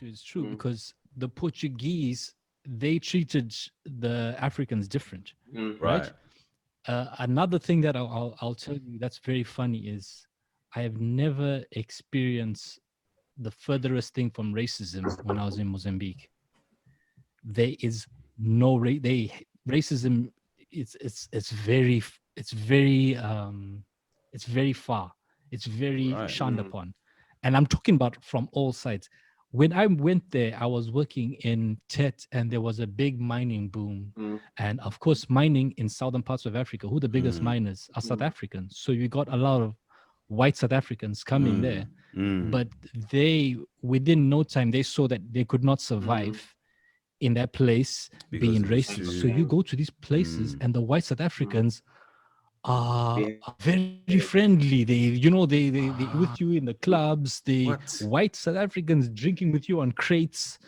It's true because the Portuguese, they treated the Africans different, right? Another thing that I'll tell you that's very funny is I have never experienced the furthest thing from racism when I was in Mozambique. There is no racism. It's very it's very far. It's very shunned upon, and I'm talking about from all sides. When I went there, I was working in Tet, and there was a big mining boom. And of course, mining in southern parts of Africa, who the biggest miners are South Africans. So you got a lot of white South Africans coming there, but they, within no time, they saw that they could not survive in that place being racist. So you go to these places, and the white South Africans are very friendly. They with you in the clubs. The white South Africans drinking with you on crates.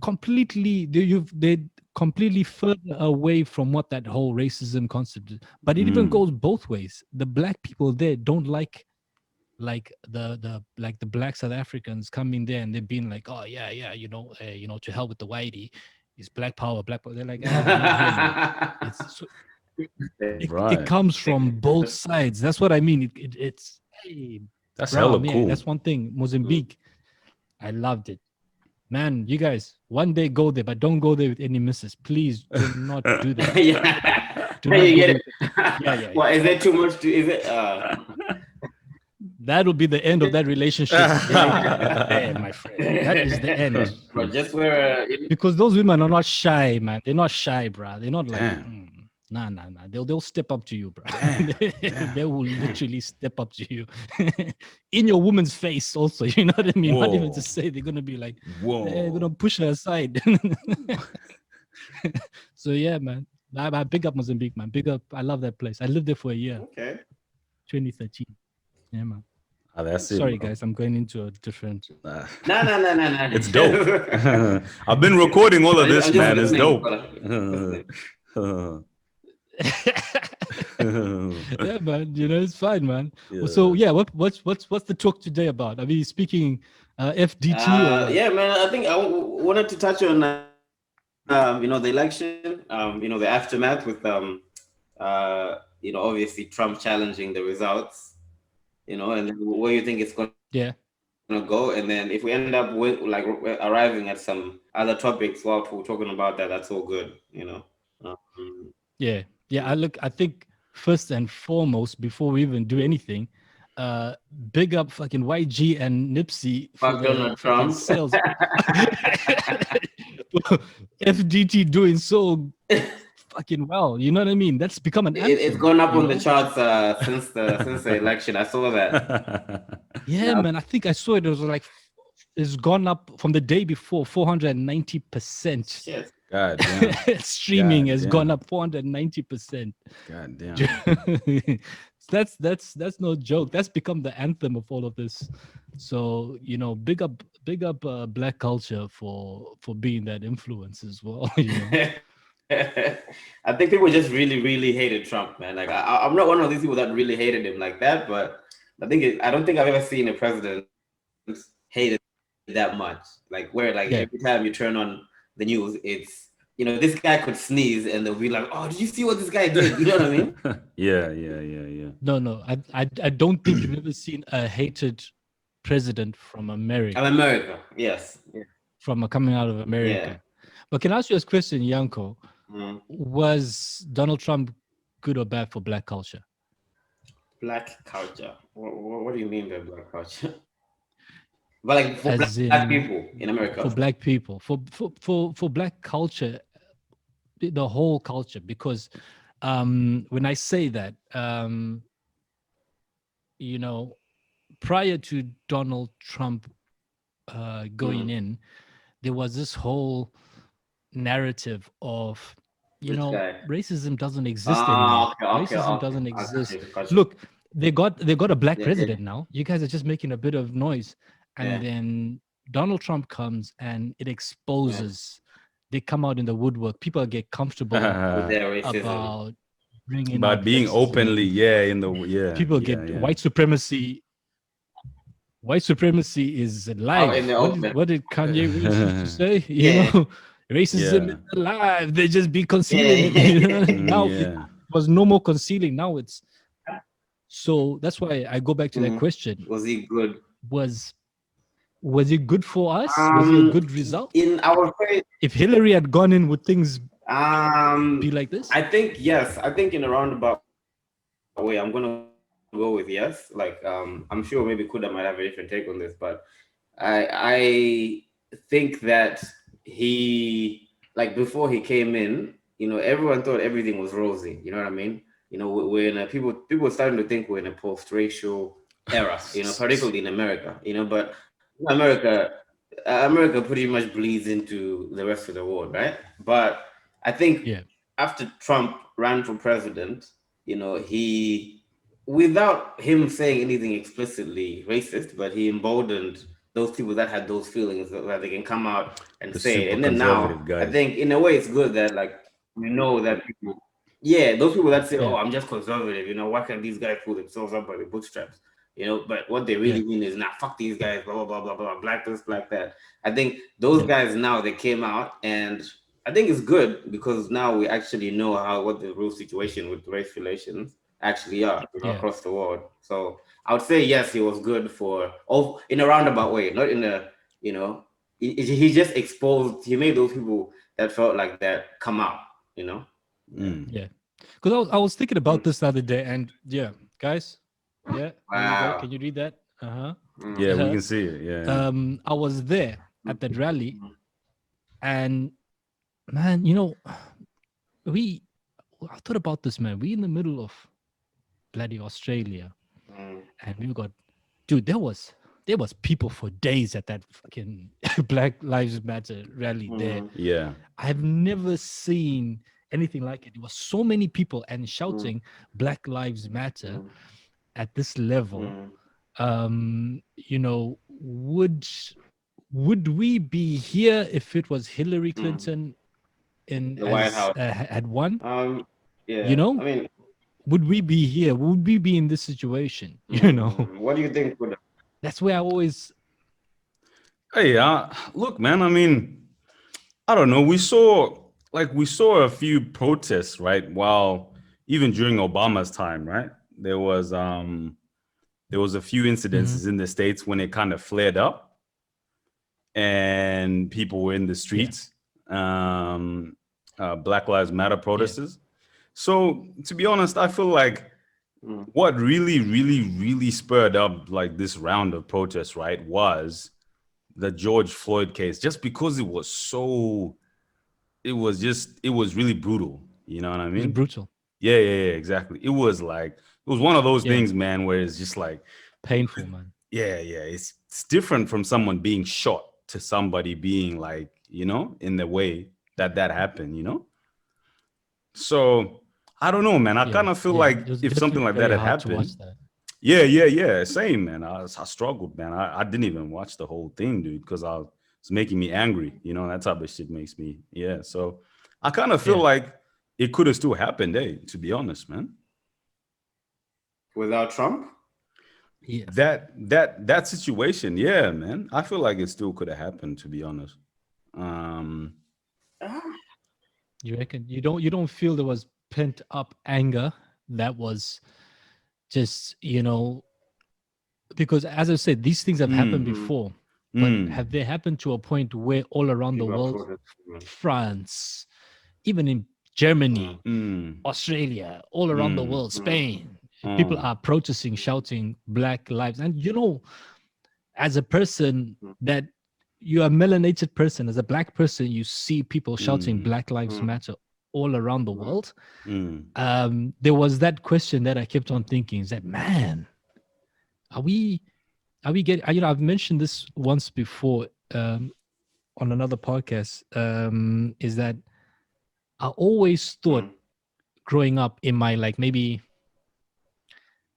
Completely, they completely further away from what that whole racism concept is. But it even goes both ways. The black people there don't like the black South Africans coming there and they're being like, oh yeah, to hell with the whitey. It's black power. They're like, it's so, it comes from both sides. That's what I mean. It's that's hella cool. That's one thing. Mozambique, I loved it. Man, you guys, one day go there, but don't go there with any misses. Please do not do that. Do not you get it? Well, is there too much to? Is it? That will be the end of that relationship. My friend. That is the end. But just where because those women are not shy, man. They're not shy, bro. They're not like. Nah. They'll step up to you, bro. They will literally step up to you in your woman's face. Also, you know what I mean. Not even to say they're gonna be like, they're gonna push her aside. So yeah, man. I big up Mozambique, man. Big up. I love that place. I lived there for a year. Okay. 2013. Yeah, man. That's it. Sorry, guys. I'm going into a different. No. It's dope. I've been recording all of this, man. It's dope. Yeah, man. It's fine, man. Yeah. So yeah, what's the talk today about? Are we speaking FDT? Yeah, man. I think I wanted to touch on the election, the aftermath with obviously Trump challenging the results. And then where you think it's going to go, and then if we end up with arriving at some other topics while we're talking about that, that's all good. I think first and foremost, before we even do anything, big up fucking YG and Nipsey for the fucking sales. FDT doing so fucking well, you know what I mean? That's become an anthem. It's gone up on the charts since the election. I saw that. Yeah, man. I think I saw it. It was like it's gone up from the day before 490%. Yes. God damn. Streaming has gone up 490%. God damn. That's no joke. That's become the anthem of all of this. So big up black culture for being that influence as well. I think people just really, really hated Trump, man. Like I'm not one of these people that really hated him like that, but I don't think I've ever seen a president hated that much. Like where every time you turn on the news, it's this guy could sneeze and they'll be like, "Oh, did you see what this guy did?" You know what I mean? Yeah. No. I don't think you've ever seen a hated president from America. America, yes. Yeah. From coming out of America. Yeah. But can I ask you a question, Yanko? Was Donald Trump good or bad for black culture? Black culture? What do you mean by black culture? But for black people in America. For black people, for black culture, the whole culture. Because when I say that, prior to Donald Trump going in, there was this whole narrative of racism doesn't exist anymore. Racism doesn't exist. Look, they got a black president now. You guys are just making a bit of noise, and then Donald Trump comes and it exposes. They come out in the woodwork. People get comfortable about bringing being openly, people get white supremacy. white supremacy is Out alive. in the open. What did Kanye West used to say? You Yeah. know, racism is alive. They just be concealing it. You know? Now it was no more concealing. Now it's so. That's why I go back to that question. Was he good? Was it good for us? Was it a good result? In our way, if Hillary had gone in, would things be like this? I think yes. I think in a roundabout way, I'm gonna go with yes. Like I'm sure maybe Kuda might have a different take on this, but I think that he, like, before he came in, you know, everyone thought everything was rosy. You know what I mean? You know, we're in a people are starting to think we're in a post-racial era. You know, particularly in America. You know, but America pretty much bleeds into the rest of the world, right? But I think after Trump ran for president, you know, he, without him saying anything explicitly racist, but he emboldened those people that had those feelings that they can come out and say it. And then now, I think in a way it's good that, like, we know that people, those people that say, "Oh, I'm just conservative," you know, why can't these guys pull themselves up by the bootstraps? You know, but what they really mean is, fuck these guys, blah, blah, blah, blah, blah, black this, black that. I think those guys now, they came out, and I think it's good because now we actually know what the real situation with race relations actually are, you know, across the world. So I would say, yes, he was good in a roundabout way, not in a, you know, he just exposed, he made those people that felt like that come out, you know? Yeah. Because I was thinking about this the other day, and guys. Yeah. Wow. Can you read that? Yeah, we can see it. Yeah. I was there at that rally, and man, you know, I thought about this, man. We in the middle of bloody Australia, and we got, dude. There was people for days at that fucking Black Lives Matter rally there. Yeah. I've never seen anything like it. There was so many people and shouting Black Lives Matter at this level. You know, would we be here if it was Hillary Clinton in the White House had won? You know, I mean, would we be here? Would we be in this situation? You know, what do you think? That's where I always. Hey, look, man. I mean, I don't know. We saw a few protests, right? While even during Obama's time, right? There was a few incidences in the States when it kind of flared up and people were in the streets, Black Lives Matter protesters. So to be honest, I feel like what really, really, really spurred up like this round of protests, right, was the George Floyd case, just because it was really brutal. You know what I mean? It was brutal. Yeah, exactly. It was one of those things, man, where it's just like painful, man. Yeah. It's different from someone being shot to somebody being like, you know, in the way that happened, you know? So I don't know, man. I kind of feel like if something like that had happened. Yeah. Same, man. I struggled, man. I didn't even watch the whole thing, dude, because it's making me angry. You know, that type of shit makes me. Yeah. So I kind of feel like it could have still happened, to be honest, man. Without Trump? Yeah. That situation, yeah, man. I feel like it still could have happened, to be honest. You reckon? You don't feel there was pent up anger that was just, you know, because as I said, these things have happened before, but have they happened to a point where all around the world, France, even in Germany, Australia, all around the world, Spain, people are protesting, shouting Black Lives. And you know, as a person that you're a melanated person, as a Black person, you see people shouting Black Lives Matter all around the world. There was that question that I kept on thinking, is that, man, are we getting, you know, I've mentioned this once before on another podcast, is that I always thought growing up in my, like, maybe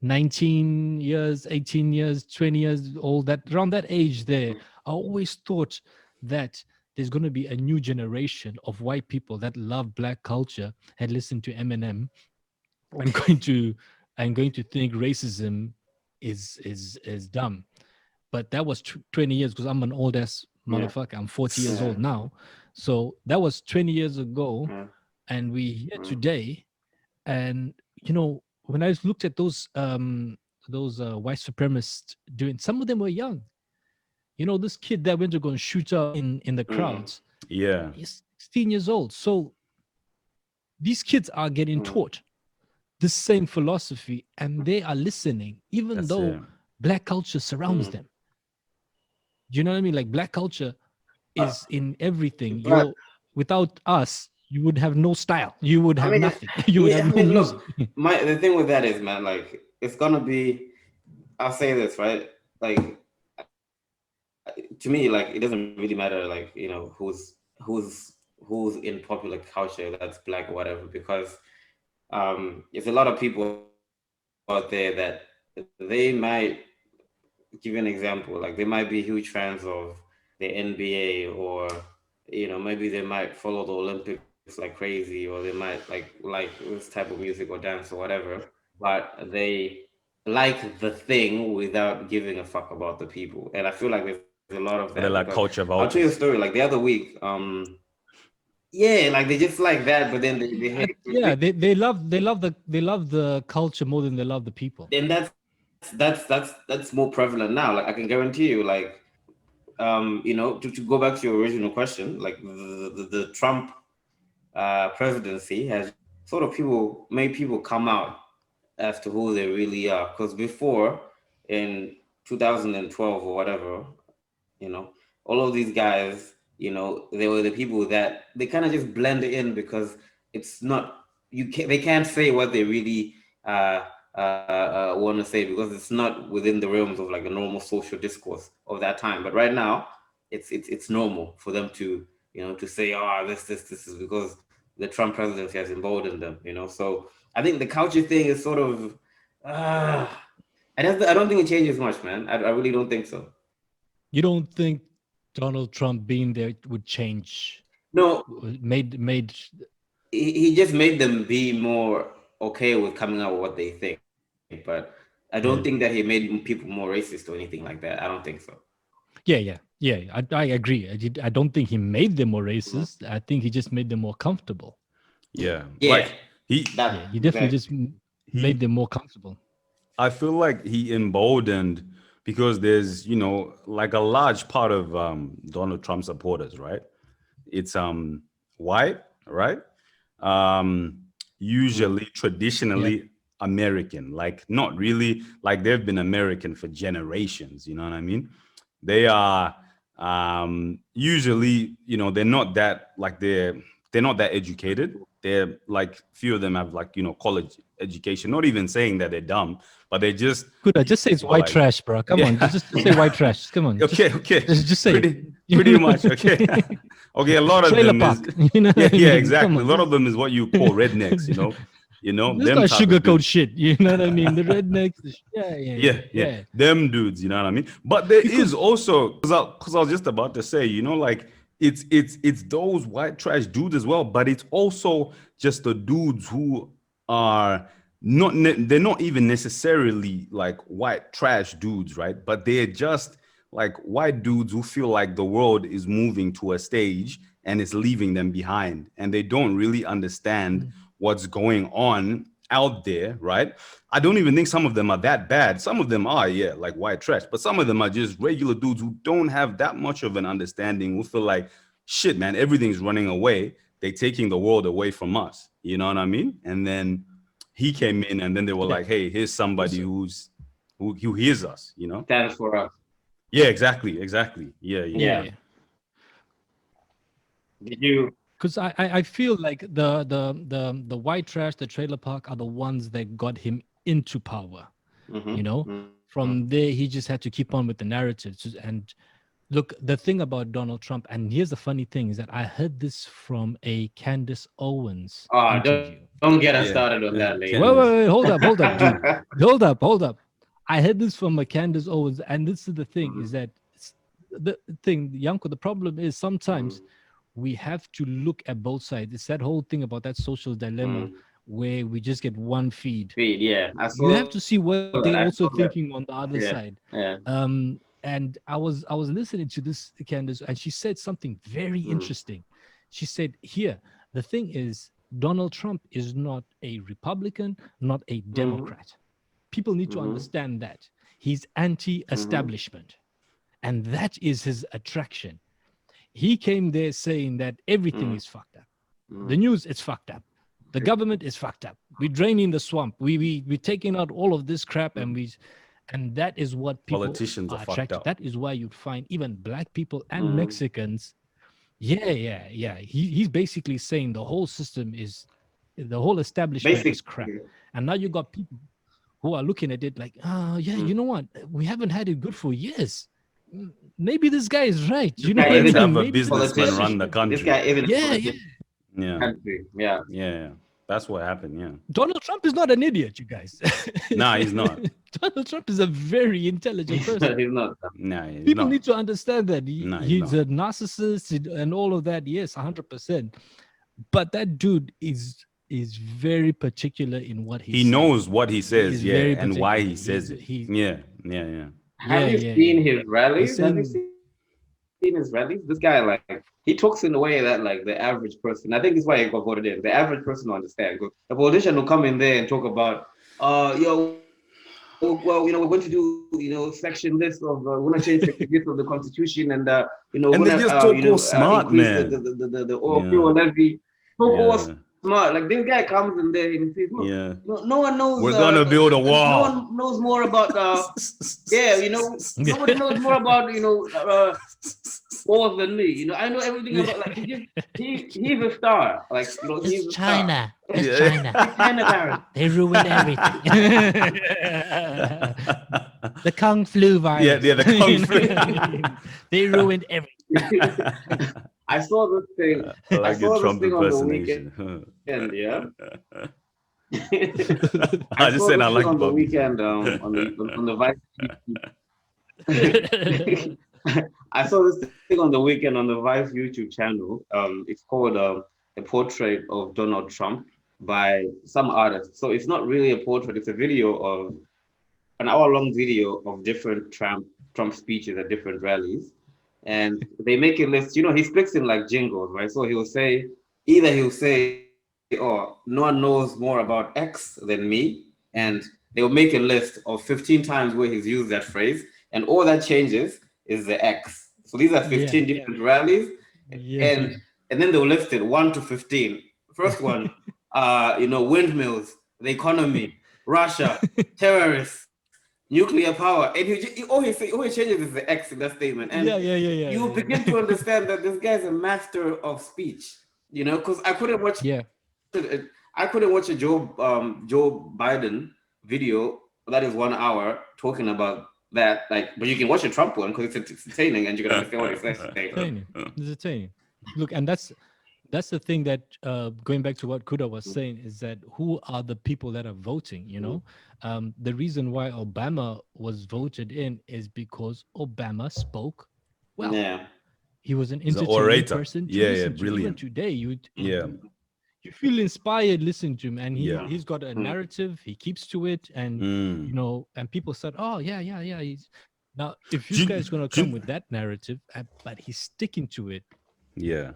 19 years, 18 years, 20 years old, that around that age there, I always thought that there's going to be a new generation of white people that love Black culture and listen to Eminem and going to think racism is dumb. but that was 20 years because I'm an old ass motherfucker. I'm 40 years old now. So that was 20 years ago. And we here today. And, when I looked at those white supremacists doing, some of them were young. This kid that went to go and shoot up in the crowds. Yeah. He's 16 years old. So these kids are getting taught the same philosophy and they are listening, even though black culture surrounds them. Do you know what I mean? Like black culture is in everything. Without us, you would have no style. You would have nothing. You would have no music. Look, the thing with that is, man, like it's gonna be. I'll say this, right? Like to me, like it doesn't really matter, like who's in popular culture that's black or whatever, because there's a lot of people out there that they might give you an example, like they might be huge fans of the NBA, or maybe they might follow the Olympics like crazy, or they might like this type of music or dance or whatever, but they like the thing without giving a fuck about the people. And I feel like there's a lot of that. They're like culture vouchers. I'll tell you a story. Like the other week, yeah, like they just like that, but then they hate. Yeah, they love the culture more than they love the people. And that's more prevalent now. Like I can guarantee you, like to go back to your original question, like the Trump presidency has sort of made people come out as to who they really are. Because before, in 2012 or whatever, all of these guys, they were the people that they kind of just blend in, because it's not, they can't say what they really want to say, because it's not within the realms of like a normal social discourse of that time. But right now, it's normal for them to to say, oh, this is because the Trump presidency has emboldened them. So I think the culture thing is sort of I don't think it changes much, man. I really don't think so. You don't think Donald Trump being there would change? No, made he just made them be more okay with coming out with what they think, but I don't think that he made people more racist or anything like that. I don't think so. Yeah. I agree. I don't think he made them more racist. I think he just made them more comfortable. Yeah. Like he definitely just made them more comfortable. I feel like he emboldened, because there's like a large part of Donald Trump supporters, right? It's white, right? Usually traditionally American, like not really, like they've been American for generations, you know what I mean? They are usually, they're not that, like they're not that educated. They're like, few of them have like, college education, not even saying that they're dumb, but they just just say it's white trash, bro. Come on, just say white trash. Come on. Okay. Just say pretty much. Okay. Okay, a lot of them park, is, exactly. A lot of them is what you call rednecks, This them not sugarcoat shit, you know what I mean? The rednecks, yeah, them dudes, you know what I mean? But there is also, because I was just about to say, like it's those white trash dudes as well, but it's also just the dudes who are they're not even necessarily like white trash dudes, right? But they're just like white dudes who feel like the world is moving to a stage and it's leaving them behind, and they don't really understand what's going on out there, right? I don't even think some of them are that bad. Some of them are, like white trash, but some of them are just regular dudes who don't have that much of an understanding, who feel like, shit, man, everything's running away. They're taking the world away from us. You know what I mean? And then he came in, and then they were like, hey, here's somebody who hears us, Stands for us. Yeah, exactly. Yeah. Did you? Because I feel like the white trash, the trailer park, are the ones that got him into power. From there he just had to keep on with the narratives. And look, the thing about Donald Trump, and here's the funny thing, is that I heard this from a Candace Owens interview. Don't get us started on that, lady. Wait, hold up, dude. Hold up. I heard this from a Candace Owens, and this is the thing, is that the thing, Yanko, the problem is sometimes we have to look at both sides. It's that whole thing about that social dilemma where we just get one feed. Yeah. You have to see what they're also thinking on the other side. Yeah. And I was listening to this, Candace, and she said something very interesting. She said, here, the thing is, Donald Trump is not a Republican, not a Democrat. People need to understand that. He's anti-establishment. And that is his attraction. He came there saying that everything is fucked up. The news is fucked up. The government is fucked up. We're draining the swamp. We're taking out all of this crap, and that is what people politicians are attracted. fucked up. That is why you'd find even black people and Mexicans. Yeah. He's basically saying the whole system is, the whole establishment is crap. And now you got people who are looking at it like, you know what? We haven't had it good for years. Maybe this guy is right. You know, Let's have a maybe businessman run the country. This guy even Yeah. That's what happened. Yeah. Donald Trump is not an idiot, you guys. Nah, he's not. Donald Trump is a very intelligent person. He's not. Nah, he's People not. need to understand that he's not. a narcissist and all of that. Yes, 100%. But that dude is very particular in what he knows what he says, and why he particular. says it. Yeah. Have you seen his rallies? Have you seen his rallies? This guy, like, he talks in a way that, like, the average person, I think it's why he got voted in. The average person will understand. A politician will come in there and talk about, well, we're going to do, section this of, we're going to change section this of the Constitution, and, and they just talk all smart, man. The oil fuel levy. All smart. Like, this guy comes in there and says, no one knows. We're going to build a wall. No one knows more about, nobody knows more about, wars than me. I know everything about, like, he's a star. Like, he's it's China. It's China. It's China. They ruined everything. The Kung Flu virus. Yeah, the Kung Flu. They ruined everything. I saw this thing. I saw this thing on the weekend. I just said I like on the Bobby. weekend on the Vice. I saw this thing on the weekend on the Vice YouTube channel. It's called A Portrait of Donald Trump by some artist. So it's not really a portrait. It's a video of an hour-long video of different Trump speeches at different rallies. And they make a list, he speaks in like jingles, right? So he'll say, oh, no one knows more about X than me. And they'll make a list of 15 times where he's used that phrase. And all that changes is the X. So these are 15 different rallies. And then they'll list it 1 to 15. First one, windmills, the economy, Russia, terrorists, nuclear power, and all he changes is the X in that statement, and you begin to understand that this guy is a master of speech. Because I couldn't watch. I couldn't watch a Joe Biden video that is 1 hour talking about that. Like, but you can watch a Trump one because it's entertaining and you can understand what he's saying. It's entertaining. Look, and that's the thing that going back to what Kuda was saying is that who are the people that are voting? The reason why Obama was voted in is because Obama spoke well. Yeah, he was an entertaining person. Brilliant. Today, you feel inspired listening to him, and he's got a narrative. He keeps to it, and and people said, "Oh, yeah." Now, if you guys gonna come with that narrative, but he's sticking to it. Yeah.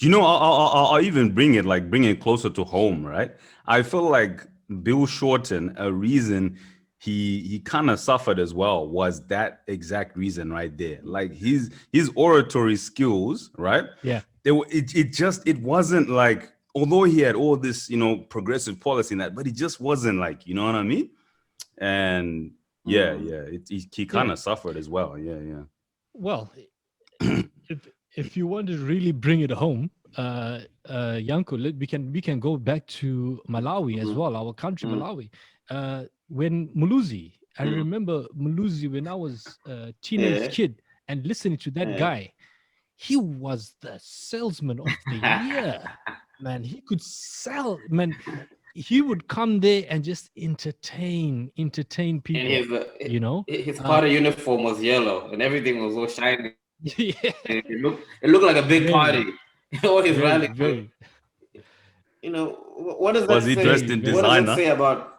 I'll even bring it closer to home, right? I feel like Bill Shorten, a reason he kind of suffered as well was that exact reason right there. Like his oratory skills, right? Yeah. It wasn't like, although he had all this, progressive policy in that, but it just wasn't like, you know what I mean? And he kind of suffered as well. Yeah. Well, if you want to really bring it home, Yanko, we can go back to Malawi as well, our country, Malawi. When Muluzi, I remember Muluzi when I was a teenage kid and listening to that guy, he was the salesman of the year. Man, he could sell. Man, he would come there and just entertain people. And his party uniform was yellow and everything was all shiny. Yeah. It looked like a big party. All his rallies. What does that say? Was he dressed in designer? What does it say about?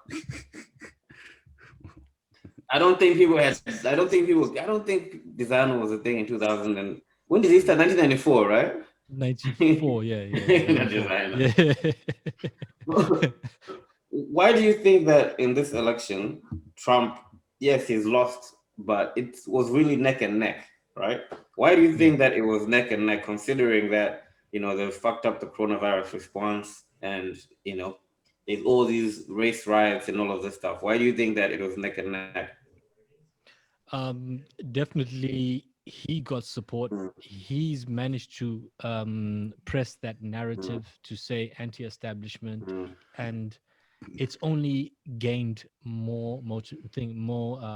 I don't think people had. I don't think people. I don't think designer was a thing in 2000. And when did he start? 1994, right? 94, yeah, Not 94. designer. Yeah. Why do you think that in this election, Trump, yes, he's lost, but it was really neck and neck, right? Why do you Yeah. think that it was neck and neck, considering that, they fucked up the coronavirus response and, there's all these race riots and all of this stuff? Why do you think that it was neck and neck? Definitely he got support. Mm, He's managed to press that mm, narrative to say anti-establishment, mm, and it's only gained more momentum.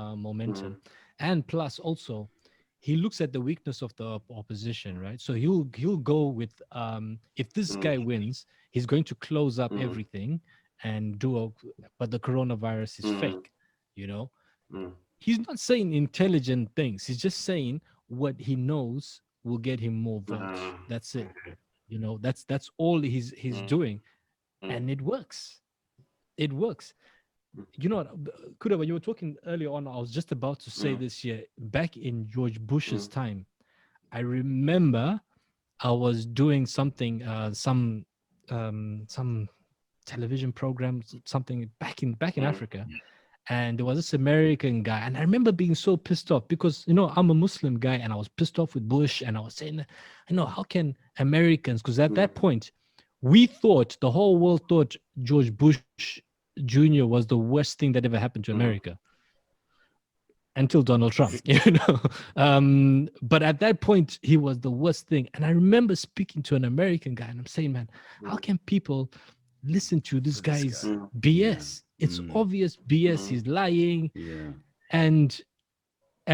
mm, And plus also he looks at the weakness of the opposition, right? So he'll go with if this mm, guy wins, he's going to close up mm, everything and but the coronavirus is mm, fake, you know. mm, He's not saying intelligent things. He's just saying what he knows will get him more votes. uh, That's it. okay, That's all he's mm, doing, mm, and it works. It works. You know what, Kuda, when you were talking earlier on, I was just about to say mm, this here. Back in George Bush's mm, time, I remember I was doing something, some television programs, something back in mm, Africa, and there was this American guy, and I remember being so pissed off because I'm a Muslim guy, and I was pissed off with Bush, and I was saying, how can Americans? Because at mm, that point, the whole world thought George Bush Jr. was the worst thing that ever happened to mm. America until Donald Trump, But at that point, he was the worst thing. And I remember speaking to an American guy, and I'm saying, man, how can people listen to this To this guy's guy. Mm, BS? It's Mm. obvious BS. mm, He's lying. Yeah. And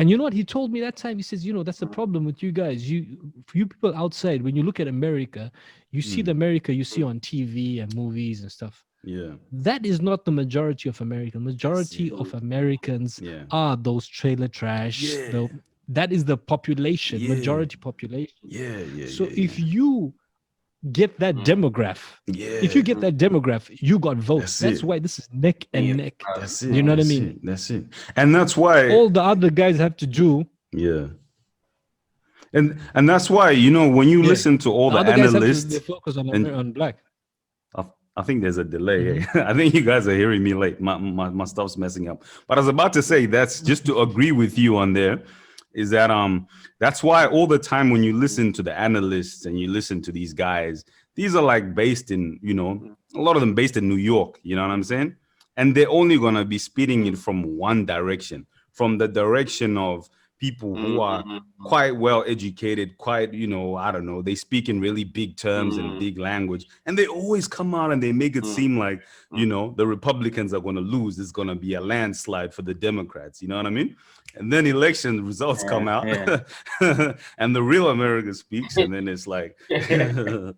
you know what he told me that time? He says, that's the mm, problem with you guys. You people outside, when you look at America, you see the America you see mm, on TV and movies and stuff. Yeah. That is not the majority of Americans. Majority it. of Americans Yeah. are those trailer trash. Yeah. That is the population, Yeah. majority population. Yeah. So if you get that mm. demograph, Yeah. if you get that demograph, you got votes. That's it. why this is neck and Yeah. neck. That's it. You know what I That's mean? it. That's it. And that's why. All the other guys have to do. Yeah. And that's why, when you listen to all the other guys analysts, they focus on and on black. I think there's a delay. I think you guys are hearing me late. My stuff's messing up. But I was about to say, that's just to agree with you on there, is that that's why all the time when you listen to the analysts and you listen to these guys, these are like based in, a lot of them based in New York, you know what I'm saying? And they're only gonna be speeding it from one direction, from the direction of people who are quite well educated, quite, I don't know, they speak in really big terms and big language, and they always come out and they make it seem like, the Republicans are going to lose. It's going to be a landslide for the Democrats. You know what I mean? And then election results come out and the real America speaks, and then it's like, yeah,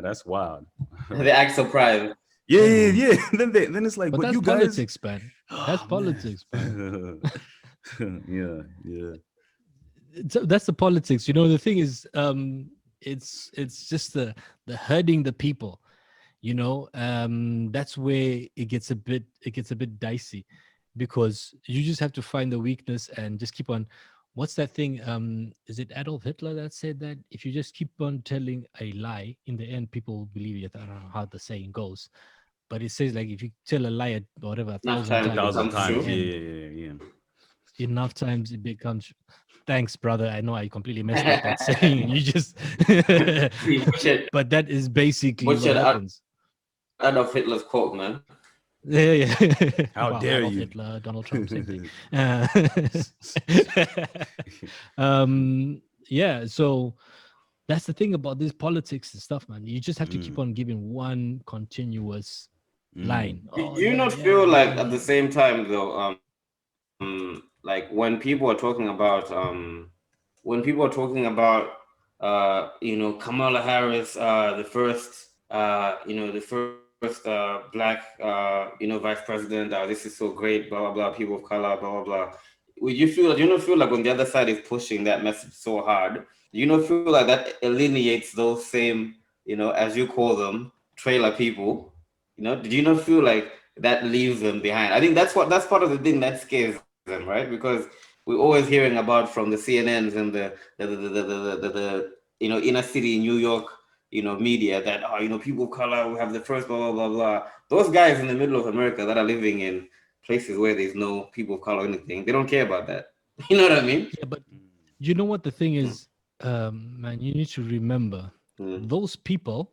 that's wild. They act surprised. Yeah. Then it's like, but that's you politics, guys, man. That's politics, man. yeah. That's the politics. The thing is, it's just the hurting the people. That's where it gets a bit dicey, because you just have to find the weakness and just keep on. What's that thing? Is it Adolf Hitler that said that if you just keep on telling a lie, in the end people will believe it? I don't know how the saying goes, but it says like if you tell a lie at whatever 1,000 times, yeah. Enough times it becomes. Thanks, brother. I know I completely messed up that saying. You just, but that is basically what happens. Adolf Hitler's quote, man. Yeah. How dare Adolf you? Hitler, Donald Trump, same thing. Yeah. So that's the thing about this politics and stuff, man. You just have to keep on giving one continuous line. Do you not feel like at the same time though, like when people are talking about Kamala Harris, the first black vice president, this is so great, blah blah blah, people of color, blah blah blah. Do you not feel like when the other side is pushing that message so hard, do you not feel like that alienates those same, as you call them, trailer people? Do you not feel like that leaves them behind? I think that's part of the thing that scares right? Because we're always hearing about from the CNNs and the inner city New York media that people of color will have the first blah blah blah blah. Those guys in the middle of America that are living in places where there's no people of color or anything, they don't care about that. You know what I mean? Yeah, but you know what the thing is, man, you need to remember those people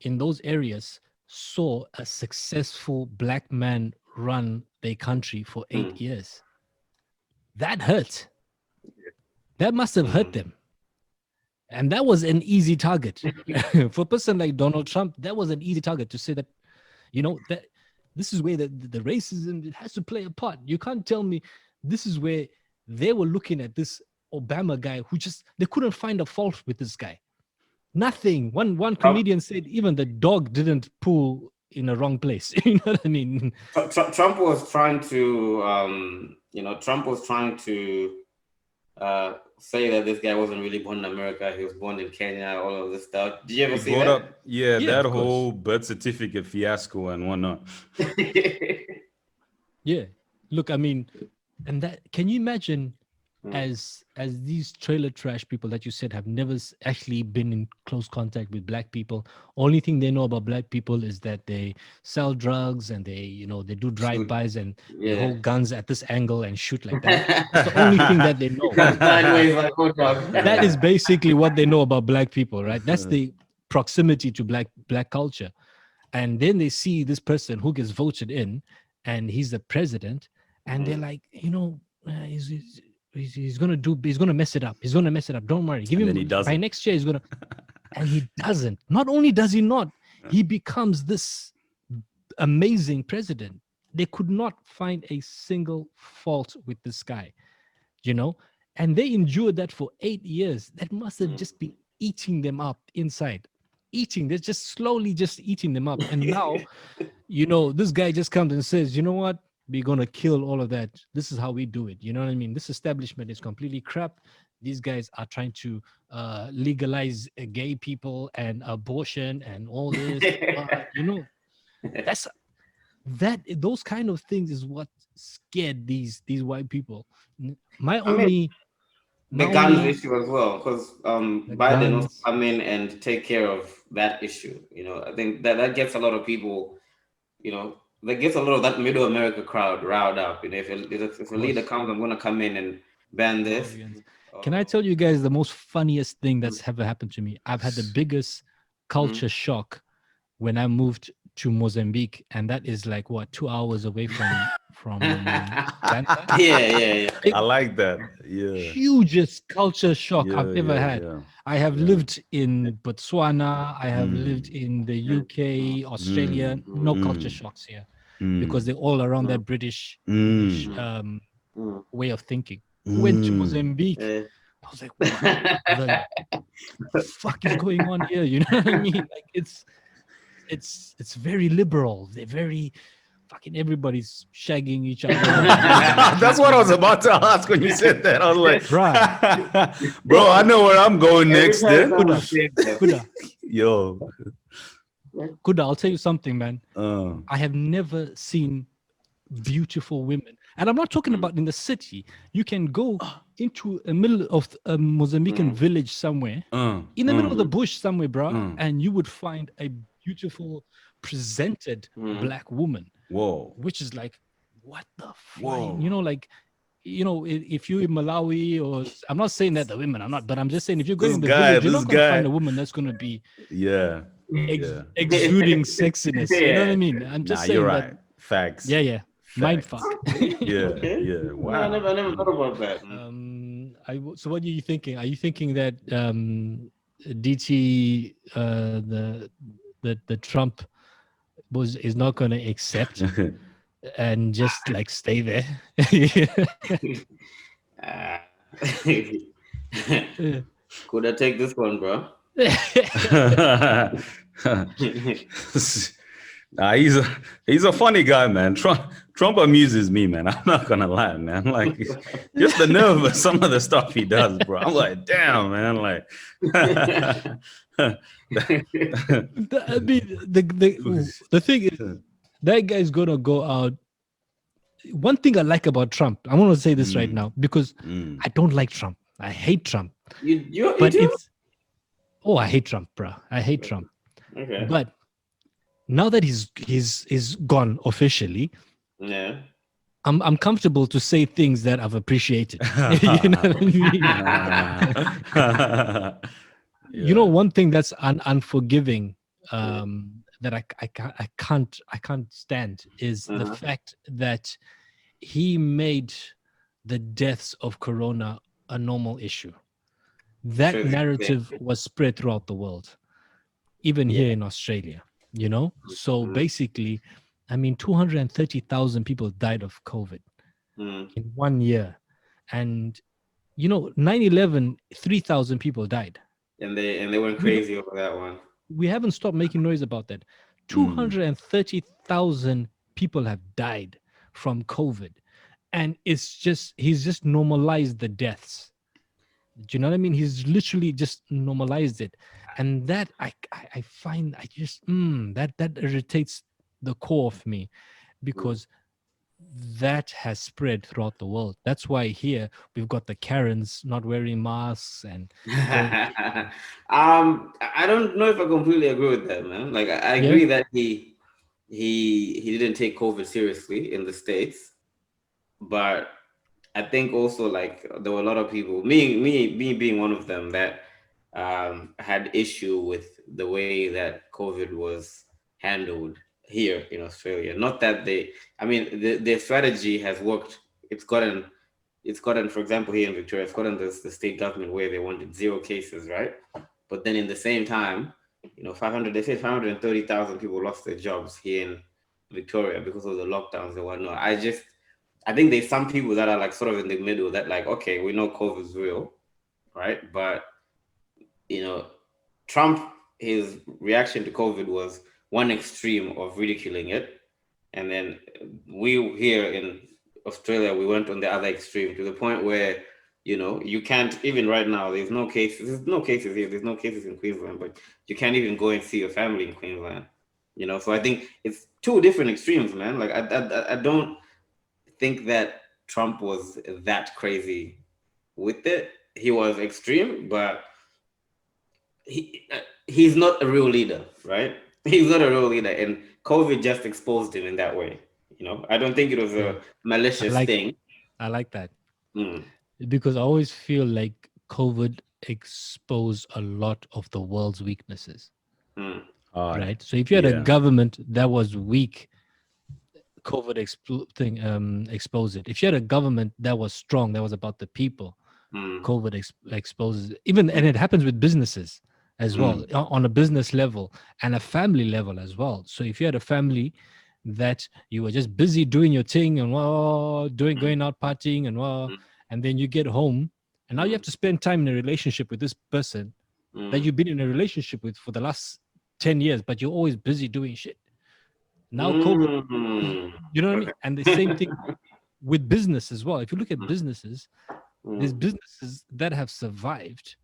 in those areas saw a successful black man run their country for 8 years. That hurt. That must have hurt them. And that was an easy target. For a person like Donald Trump, that was an easy target to say that, that this is where the racism has to play a part. You can't tell me this is where they were looking at this Obama guy who they couldn't find a fault with this guy. Nothing. One comedian said even the dog didn't pull in the wrong place. You know what I mean? Trump was trying to, say that this guy wasn't really born in America. He was born in Kenya, all of this stuff. Did you ever see that? Yeah, that whole birth certificate fiasco and whatnot. Yeah. Look, I mean, and that, can you imagine as these trailer trash people that you said have never actually been in close contact with black people, only thing they know about black people is that they sell drugs and they they do drive-bys and they hold guns at this angle and shoot like that. That's the only thing that they know. That is basically what they know about black people, right? That's the proximity to black culture. And then they see this person who gets voted in and he's the president, and they're like, he's gonna mess it up. He's gonna mess it up. Don't worry. Give him by next year. He's gonna, and he doesn't. Not only does he not, he becomes this amazing president. They could not find a single fault with this guy, and they endured that for 8 years. That must have just been eating them up inside. They're just slowly just eating them up. And now, this guy just comes and says, you know what? We're going to kill all of that. This is how we do it. You know what I mean? This establishment is completely crap. These guys are trying to legalize gay people and abortion and all this. Those kind of things is what scared these white people. The guns issue as well, because Biden also come in and take care of that issue. I think that gets a lot of people, that gets a lot of that middle America crowd riled up. If a leader comes, I'm going to come in and ban this. Can I tell you guys the most funniest thing that's ever happened to me? I've had the biggest culture shock when I moved to Mozambique, and that is like 2 hours away from Santa. Yeah. I like that. Yeah. Hugest culture shock I've ever had. Yeah. I have lived in Botswana. I have lived in the UK, Australia. No culture shocks here because they're all around that British way of thinking. Went to Mozambique. I was like, what the fuck is going on here? You know what I mean? Like it's very liberal. They're very fucking, everybody's shagging each other. That's what I was about to ask when you said that. I was like, right. Bro, I know where I'm going next then. Kuda. Yo. Kuda, I'll tell you something, man. I have never seen beautiful women. And I'm not talking about in the city. You can go into the middle of a Mozambican village somewhere, in the middle of the bush somewhere, bro, and you would find a beautiful, presented black woman. Whoa. Which is like, what the fuck? If you're in Malawi, or I'm not saying that the women are not, but I'm just saying if you're going to the village, you're not going to find a woman that's going to be exuding sexiness. You know what I mean? I'm just saying you're right. Facts. Yeah. Mind fuck. Yeah. Wow. I never thought about that. So what are you thinking? Are you thinking that DT, the Trump is not going to accept and just like stay there? Could I take this one, bro? He's a funny guy, man. Trump amuses me, man. I'm not gonna lie, man. Like, just the nerve of some of the stuff he does, bro. I'm like, damn, man. Like, the thing is, that guy's gonna go out one thing I like about Trump, I want to say this right now because I don't like Trump. I hate Trump. You But do? I hate Trump, bro. I hate Trump. Okay. But now that he's gone officially, Yeah. I'm comfortable to say things that I've appreciated. You know what I mean? You know, one thing that's unforgiving that I can't stand is the fact that he made the deaths of corona a normal issue. That narrative was spread throughout the world, even here in Australia, you know? So basically, I mean, 230,000 people died of COVID in 1 year. And, you know, 9/11, 3,000 people died. And they went crazy over that one. We haven't stopped making noise about that. 230,000 people have died from COVID. And he's just normalized the deaths. Do you know what I mean? He's literally just normalized it. And that I find that irritates the core of me because that has spread throughout the world. That's why here we've got the Karens not wearing masks and I don't know if I completely agree with that, man. Like I agree that he didn't take COVID seriously in the States, but I think also like there were a lot of people, me being one of them, that had issue with the way that COVID was handled here in Australia. Not that I mean, their strategy has worked. It's gotten, for example, here in Victoria, it's gotten the state government where they wanted 0 cases, right? But then in the same time, you know, they said 530,000 people lost their jobs here in Victoria because of the lockdowns and whatnot. I think there's some people that are like sort of in the middle that like, okay, we know COVID's real, right? But, you know, Trump, his reaction to COVID was one extreme of ridiculing it. And then we here in Australia, we went on the other extreme to the point where, you know, you can't, even right now, there's no cases here, there's no cases in Queensland, but you can't even go and see your family in Queensland, you know? So I think it's two different extremes, man. Like I don't think that Trump was that crazy with it. He was extreme, but he's not a real leader, right? He's not a real leader, and COVID just exposed him in that way. You know, I don't think it was a malicious thing. I like that because I always feel like COVID exposed a lot of the world's weaknesses, right? So if you had a government that was weak, COVID expose it. If you had a government that was strong, that was about the people, COVID exposes it. Even, and it happens with businesses as well, on a business level and a family level as well. So if you had a family that you were just busy doing your thing and going out partying and then you get home and now you have to spend time in a relationship with this person that you've been in a relationship with for the last 10 years, but you're always busy doing shit. Now COVID, you know what I mean? And the same thing with business as well. If you look at businesses, there's businesses that have survived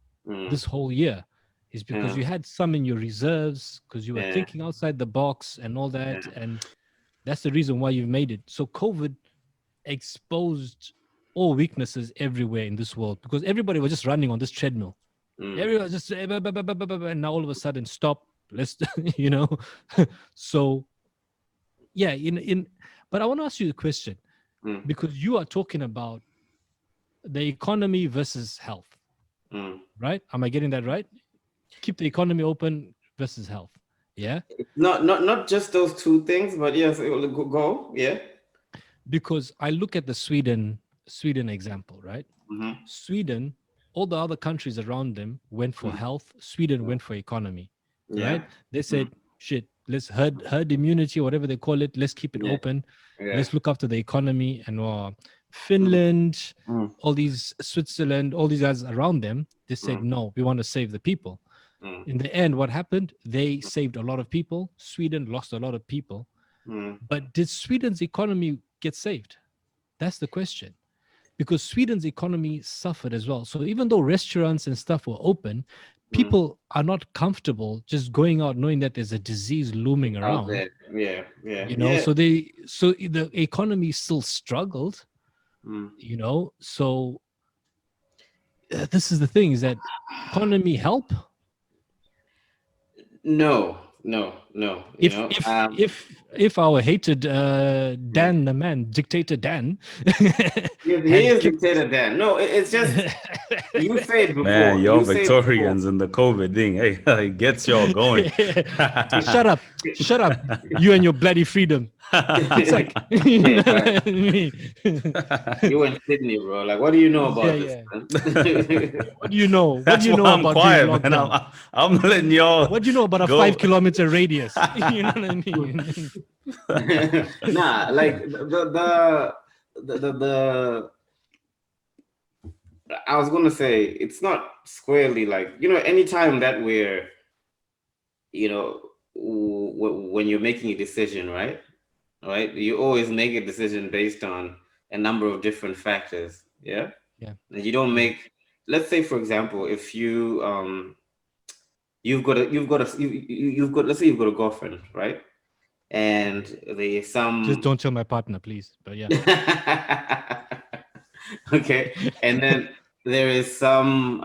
this whole year. Is because you had some in your reserves, because you were thinking outside the box and all that. And that's the reason why you've made it. So COVID exposed all weaknesses everywhere in this world because everybody was just running on this treadmill. Everyone was just, and now all of a sudden, stop. Let's, you know. So, yeah, but I want to ask you a question because you are talking about the economy versus health, right? Am I getting that right? Keep the economy open versus health. Yeah. Not just those two things, but yes, it will go. Yeah. Because I look at the Sweden example, right? Sweden, all the other countries around them went for health. Sweden went for economy, right? They said, shit, let's herd immunity, whatever they call it. Let's keep it open. Let's look after the economy. And Finland, all these Switzerland, all these guys around them, they said, no, we want to save the people. In the end, what happened? They saved a lot of people. Sweden lost a lot of people. But did Sweden's economy get saved? That's the question. Because Sweden's economy suffered as well. So even though restaurants and stuff were open, people are not comfortable just going out knowing that there's a disease looming around. Yeah. So the economy still struggled. So this is the thing, is that economy help? No. If our hated Dan the man, dictator Dan, he is dictator Dan. No, it's just you said before. Man, y'all Victorians and the COVID thing, hey, it gets y'all going. Shut up, you and your bloody freedom. It's like you in Sydney, bro. Like, what do you know about this? Man? What do you know? What do you know I'm about quiet, man. I'm letting y'all. What do you know about a 5-kilometer radius? You know what I mean? Nah, like the I was gonna say, it's not squarely like, anytime that we're, when you're making a decision, right, you always make a decision based on a number of different factors. And you don't make, let's say, for example, if you let's say you've got a girlfriend, right, and there's some, just don't tell my partner, please, but yeah. Okay, and then there is some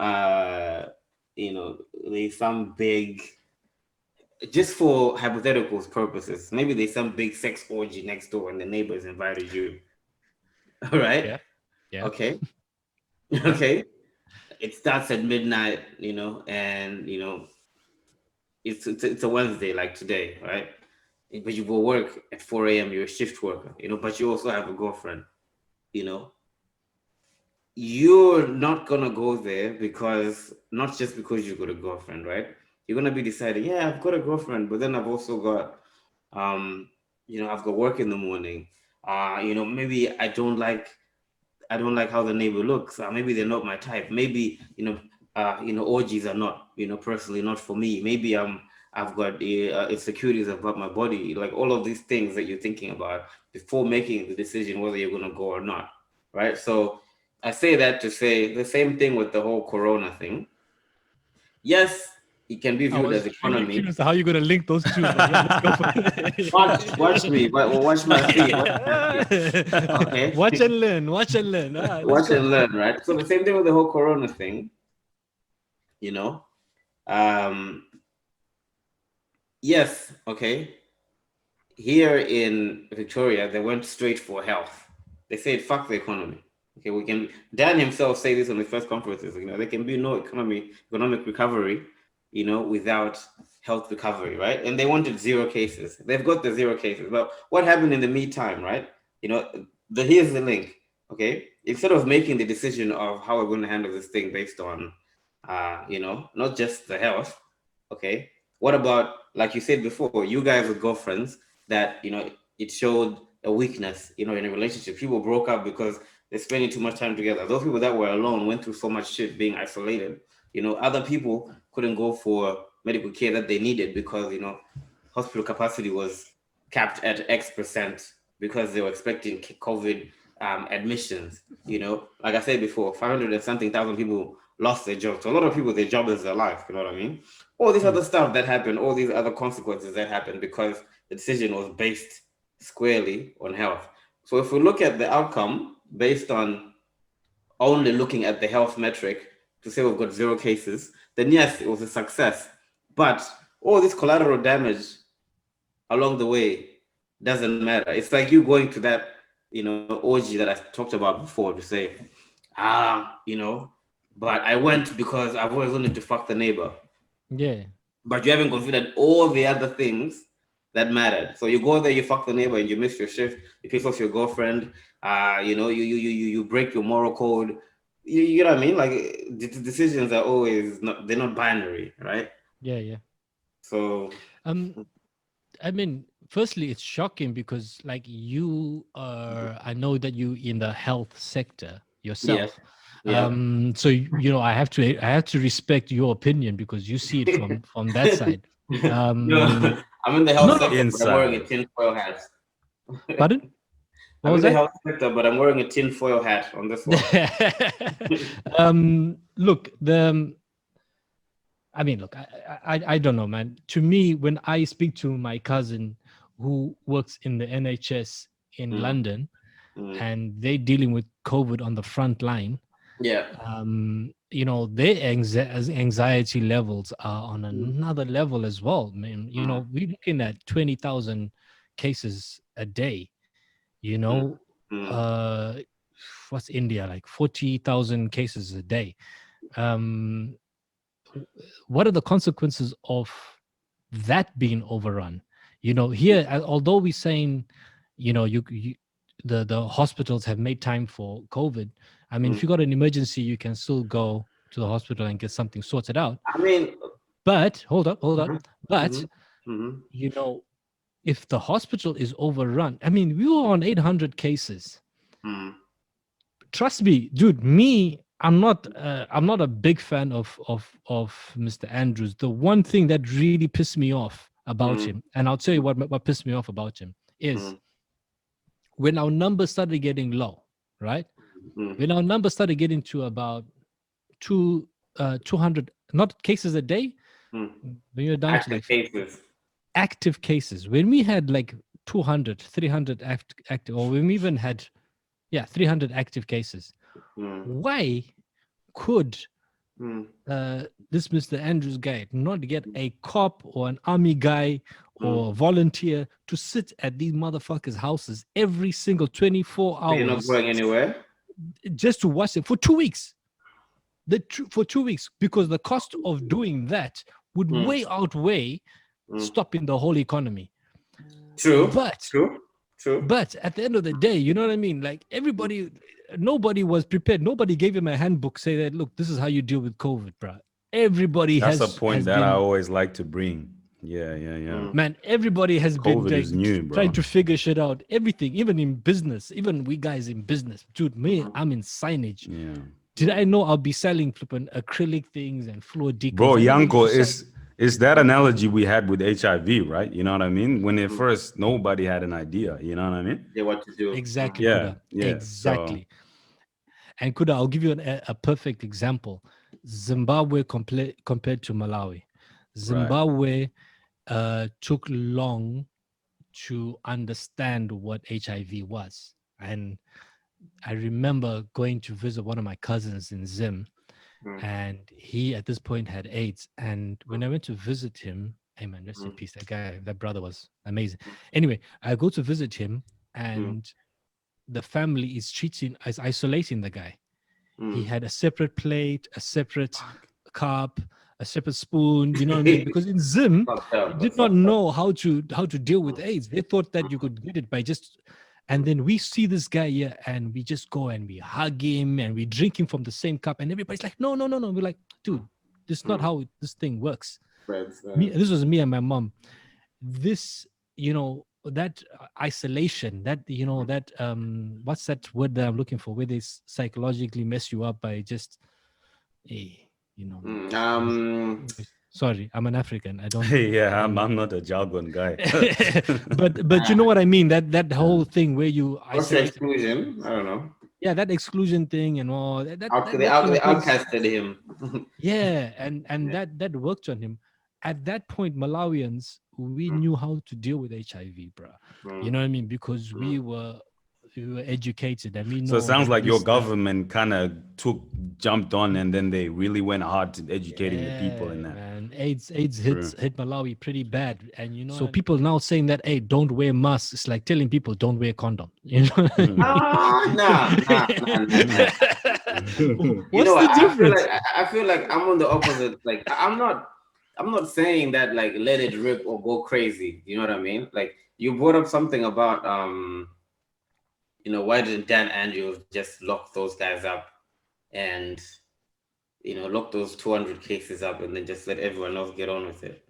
there's some big, just for hypothetical purposes, maybe there's some big sex orgy next door and the neighbors invited you. All right. Yeah. Okay. It starts at midnight, and it's a Wednesday like today, right? But you go work at 4 a.m. You're a shift worker, but you also have a girlfriend. You're not gonna go there not just because you've got a girlfriend, right? You're gonna be deciding, yeah, I've got a girlfriend, but then I've also got, I've got work in the morning. Maybe I don't like how the neighbor looks. Maybe they're not my type. Maybe orgies are not, personally not for me. Maybe I've got insecurities about my body. Like all of these things that you're thinking about before making the decision whether you're gonna go or not, right? So I say that to say the same thing with the whole Corona thing. Yes, it can be viewed as economy. Really how are you going to link those two? Let's go for it. Watch me, watch my feet. Okay. Watch and learn. Watch and learn, right? So the same thing with the whole Corona thing. Yes, okay. Here in Victoria, they went straight for health. They said, fuck the economy. Okay, Dan himself say this on the first conferences, there can be no economic recovery, without health recovery, right? And they wanted 0 cases. They've got the 0 cases. But what happened in the meantime, right? Here's the link, okay? Instead of making the decision of how we're going to handle this thing based on, not just the health, okay? What about, like you said before, you guys with girlfriends that, it showed a weakness, in a relationship. People broke up because they're spending too much time together. Those people that were alone went through so much shit being isolated. Other people couldn't go for medical care that they needed because, hospital capacity was capped at X% because they were expecting COVID admissions. Like I said before, 500 and something thousand people lost their jobs. So a lot of people, their job is their life. You know what I mean? All this other stuff that happened, all these other consequences that happened because the decision was based squarely on health. So if we look at the outcome based on only looking at the health metric to say we've got 0 cases, then yes, it was a success. But all this collateral damage along the way doesn't matter. It's like you going to that, orgy that I talked about before to say, but I went because I've always wanted to fuck the neighbor. Yeah. But you haven't considered all the other things that mattered. So you go there, you fuck the neighbor, and you miss your shift. You piss off your girlfriend. You break your moral code. You know what I mean? Like the decisions are always they're not binary, right? Yeah. So I mean, firstly, it's shocking because like you are, I know that you in the health sector yourself. Yeah. So I have to respect your opinion because you see it from that side. I'm in the health sector, but I'm wearing a tinfoil hat. Pardon? I'm in the health sector, but I'm wearing a tinfoil hat on this one. Look, I mean, look, I don't know, man. To me, when I speak to my cousin who works in the NHS in London, and they're dealing with COVID on the front line, Yeah. You know, their anxiety levels are on another level as well. I mean, you know, we're looking at 20,000 cases a day. You know, what's India like? 40,000 cases a day. What are the consequences of that being overrun? You know, here, although we're saying, you know, the hospitals have made time for COVID. I mean, if you got an emergency, you can still go to the hospital and get something sorted out. I mean, but hold up. But you know, if the hospital is overrun, I mean, we were on 800 cases. Trust me, dude. I'm not a big fan of Mr. Andrews. The one thing that really pissed me off about him, and I'll tell you what pissed me off about him is when our numbers started getting low, right? When our numbers started getting to about 200 not cases a day, when you're down active to like cases. active cases, when we had like 200, 300 active, or when we even had 300 active cases, why could this Mr. Andrews guy not get a cop or an army guy or a volunteer to sit at these motherfuckers' houses every single 24 hours? You're not going anywhere? Just to watch it for 2 weeks. For 2 weeks, because the cost of doing that would way outweigh stopping the whole economy. True. But at the end of the day, you know what I mean? Like nobody was prepared. Nobody gave him a handbook, say that, look, this is how you deal with COVID, bro. Everybody That's a point that I always like to bring. Yeah. Man, everybody has COVID been is new, bro. trying to figure shit out. Everything, even in business, even we guys in business. Dude, I'm in signage. Yeah. Did I know I'll be selling flipping acrylic things and floor decals? Bro, Yanko, is that analogy we had with HIV, right? You know what I mean? When at first nobody had an idea, you know what I mean? Yeah, what to do. Exactly. Yeah, exactly. So. And Kuda, I'll give you a perfect example. Zimbabwe compared to Malawi. Zimbabwe took long to understand what HIV was. And I remember going to visit one of my cousins in Zim, and he at this point had AIDS. And when I went to visit him, hey man, rest in peace. That brother was amazing. Anyway, I go to visit him, and the family is isolating the guy. He had a separate plate, a separate cup, a separate spoon. You know what I mean? Because in Zim, did not know how to deal with AIDS. They thought that you could get it by just. And then we see this guy here, and we just go and we hug him and we drink him from the same cup. And everybody's like, no. We're like, dude, this is not how this thing works. This was me and my mom. This, you know, that isolation, that, you know, that what's that word that I'm looking for, where they psychologically mess you up by just, you know. Sorry, I'm an African. I don't. Yeah, I'm not a jargon guy. but you know what I mean. That whole thing where you isolate. Exclusion. I don't know. Yeah, that exclusion thing and all. They outcasted him. Yeah, and that worked on him. At that point, Malawians, we knew how to deal with HIV, bro. You know what I mean? Because we were educated, and we know. So it sounds like your government kind of jumped on, and then they really went hard to educating the people in that. Man, AIDS hit Malawi pretty bad, and you know. So people now saying that, hey, don't wear masks. It's like telling people don't wear condom. You know. Nah. What's the difference? I feel like I'm on the opposite. Like I'm not saying that like let it rip or go crazy. You know what I mean? Like you brought up something about you know, why didn't Dan Andrews just lock those guys up and, you know, lock those 200 cases up and then just let everyone else get on with it?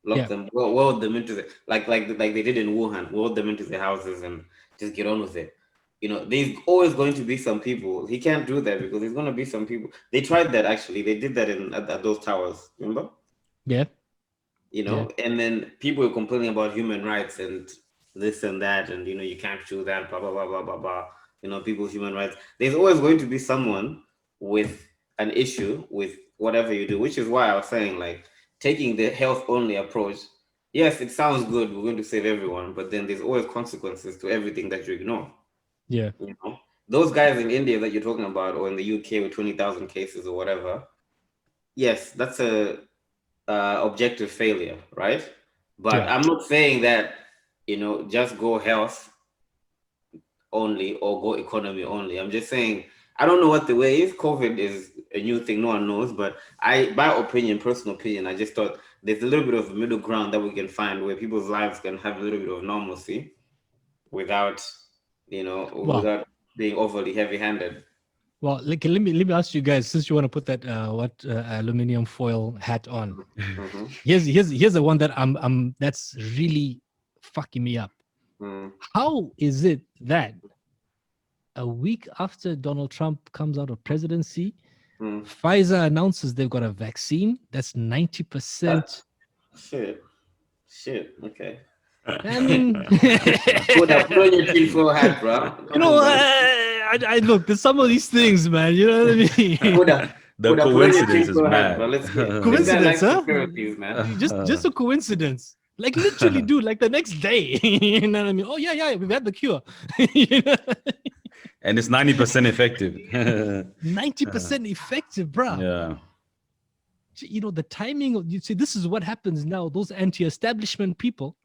Lock them, weld them into like they did in Wuhan, weld them into their houses and just get on with it. You know, there's always going to be some people. He can't do that because there's going to be some people. They tried that actually. They did that at those towers. Remember? Yeah. You know, and then people were complaining about human rights and this and that, and you know, you can't do that, blah blah blah blah blah blah. You know, people's human rights. There's always going to be someone with an issue with whatever you do, which is why I was saying like taking the health only approach. Yes, it sounds good. We're going to save everyone, but then there's always consequences to everything that you ignore. Yeah. You know, those guys in India that you're talking about, or in the UK with 20,000 cases or whatever. Yes, that's a objective failure, right? But Yeah. I'm not saying that just go health only or go economy only. I'm just saying I don't know what the way is. COVID is a new thing, no one knows. But my opinion, personal opinion, I just thought there's a little bit of a middle ground that we can find where people's lives can have a little bit of normalcy without, Well, without being overly heavy-handed. well, like, let me ask you guys, since you want to put that aluminum foil hat on. Mm-hmm. Here's the one that that's really fucking me up. Mm. How is it that a week after Donald Trump comes out of presidency, Pfizer announces they've got a vaccine that's 90%? Shit. Okay. I mean, put on your tinfoil hat, bro. I look. There's some of these things, man. You know what I mean? The coincidence is mad. Coincidence, huh? Man. Just a coincidence. Like literally, dude. Like the next day, you know what I mean? Oh yeah, we've had the cure. You know? And it's 90% effective. 90% effective, bro. Yeah. You know the timing of, you see, this is what happens now. Those anti-establishment people,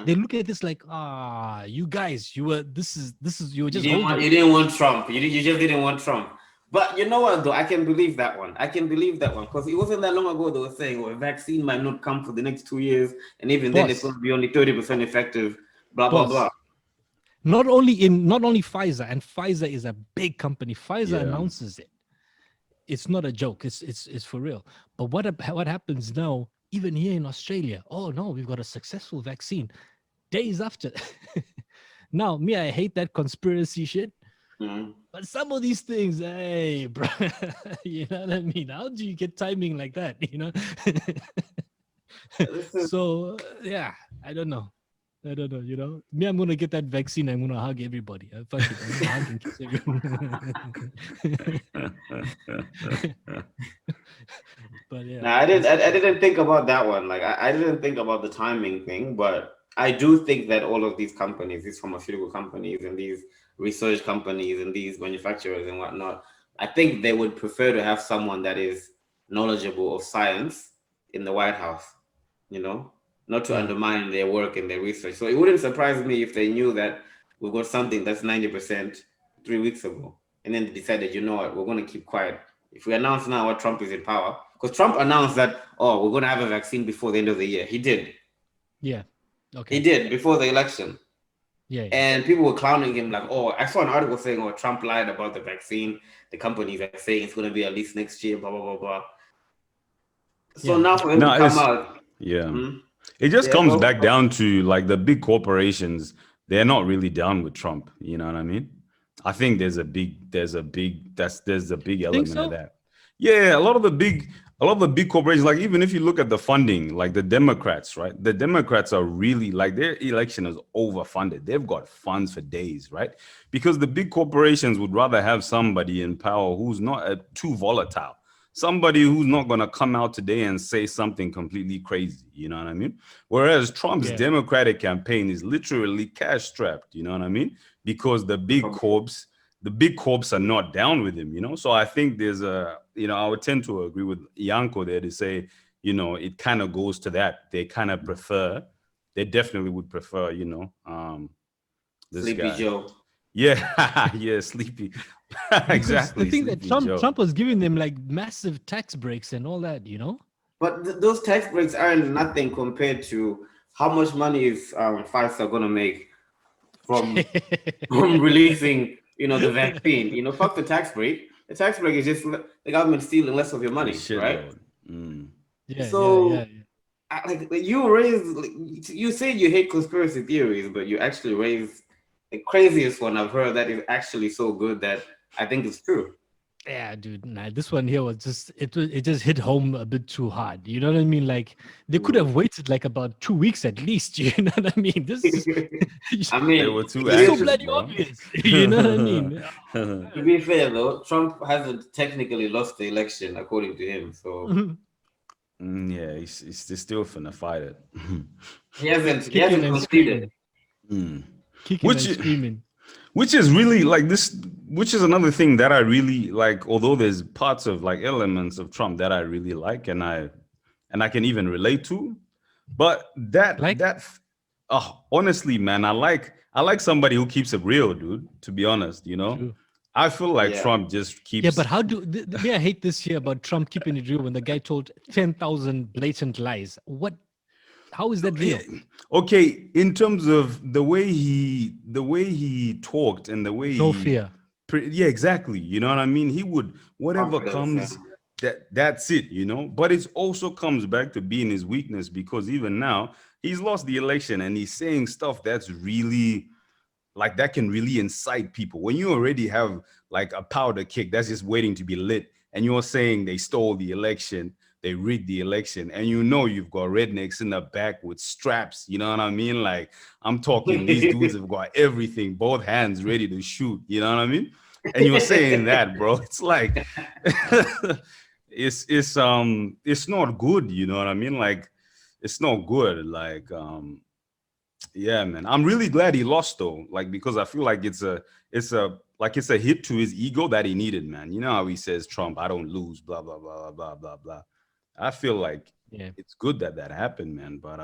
they look at this like, you guys, you were just you didn't want Trump. You just didn't want Trump. But you know what though? I can believe that one. Because it wasn't that long ago they were saying, a vaccine might not come for the next 2 years, and even then it's going to be only 30% effective. Blah blah blah. Not only Pfizer, and Pfizer is a big company. Pfizer announces it. It's not a joke. It's for real. But what happens now? Even here in Australia, oh no, we've got a successful vaccine. Days after, now me, I hate that conspiracy shit. But some of these things, hey, bro, you know what I mean? How do you get timing like that? You know. So yeah, I don't know. You know, me, I'm gonna get that vaccine. I'm gonna hug everybody. Fuck it, I'm gonna hug and kiss everyone. But yeah, I didn't think about that one. Like I didn't think about the timing thing, but I do think that all of these companies, these pharmaceutical companies and these research companies and these manufacturers and whatnot, I think they would prefer to have someone that is knowledgeable of science in the White House, not to undermine their work and their research. So it wouldn't surprise me if they knew that we've got something that's 90% 3 weeks ago, and then they decided, you know what, we're going to keep quiet. If we announce now what Trump is in power, because Trump announced that, we're going to have a vaccine before the end of the year. He did. Yeah. Okay. He did before the election. Yeah. And people were clowning him like, I saw an article saying, Trump lied about the vaccine. The companies are saying it's going to be at least next year, blah, blah, blah, blah. So now for him to come out. Yeah. It just comes back down to like the big corporations. They're not really down with Trump. You know what I mean? I think there's a big element of that. Yeah, a lot of the big corporations, like even if you look at the funding, like the Democrats, right? The Democrats are really, like, their election is overfunded. They've got funds for days, right? Because the big corporations would rather have somebody in power who's not too volatile. Somebody who's not going to come out today and say something completely crazy, you know what I mean? Whereas Trump's Democratic campaign is literally cash strapped, you know what I mean? Because the big corps are not down with him, So I think there's I would tend to agree with Yanko there to say, it kind of goes to that. They definitely would prefer, this Sleepy guy. Joe. Yeah, Sleepy. Exactly. The thing that Trump was giving them like massive tax breaks and all that, But those tax breaks aren't nothing compared to how much money is Pfizer gonna make from releasing, the vaccine. Fuck the tax break. The tax break is just the government stealing less of your money, right? Yeah. So, yeah. You said you hate conspiracy theories, but you actually raised the craziest one I've heard that is actually so good that I think it's true. Yeah, dude. Nah, this one here was just it just hit home a bit too hard. You know what I mean? Like they could have waited like about 2 weeks at least. You know what I mean? This I They mean, were too it's so anxious, bloody bro. obvious. You know what I mean? to be fair though, Trump hasn't technically lost the election according to him. So Yeah, he's still finna fight it. he hasn't he Kicking hasn't and conceded. screaming. Kicking Which and screaming. which is really like this, which is another thing that I really like, although there's parts of like elements of Trump that I really like and I can even relate to, but Like, honestly, man, I like somebody who keeps it real, dude, to be honest, true. I feel like Yeah. Trump just Yeah, but keeps. how do the way I hate this here about Trump keeping it real when the guy told 10,000 blatant lies? What? How is that real? Okay, in terms of the way he talked and the way No he fear. yeah, exactly, you know what I mean, he would whatever Confidence. comes, that's it, but it also comes back to being his weakness, because even now he's lost the election and he's saying stuff that's really like that can really incite people. When you already have like a powder keg that's just waiting to be lit, and you're saying they stole the election, they rigged the election, and you've got rednecks in the back with straps, you know what I mean? Like, I'm talking, these dudes have got everything, both hands ready to shoot, you know what I mean? And you're saying that, bro. It's like it's not good, you know what I mean? Like, it's not good. Like, yeah, man. I'm really glad he lost though. Like, because I feel like it's a hit to his ego that he needed, man. You know how he says, Trump, I don't lose, blah blah blah blah blah blah. I feel like Yeah. it's good that happened, man. But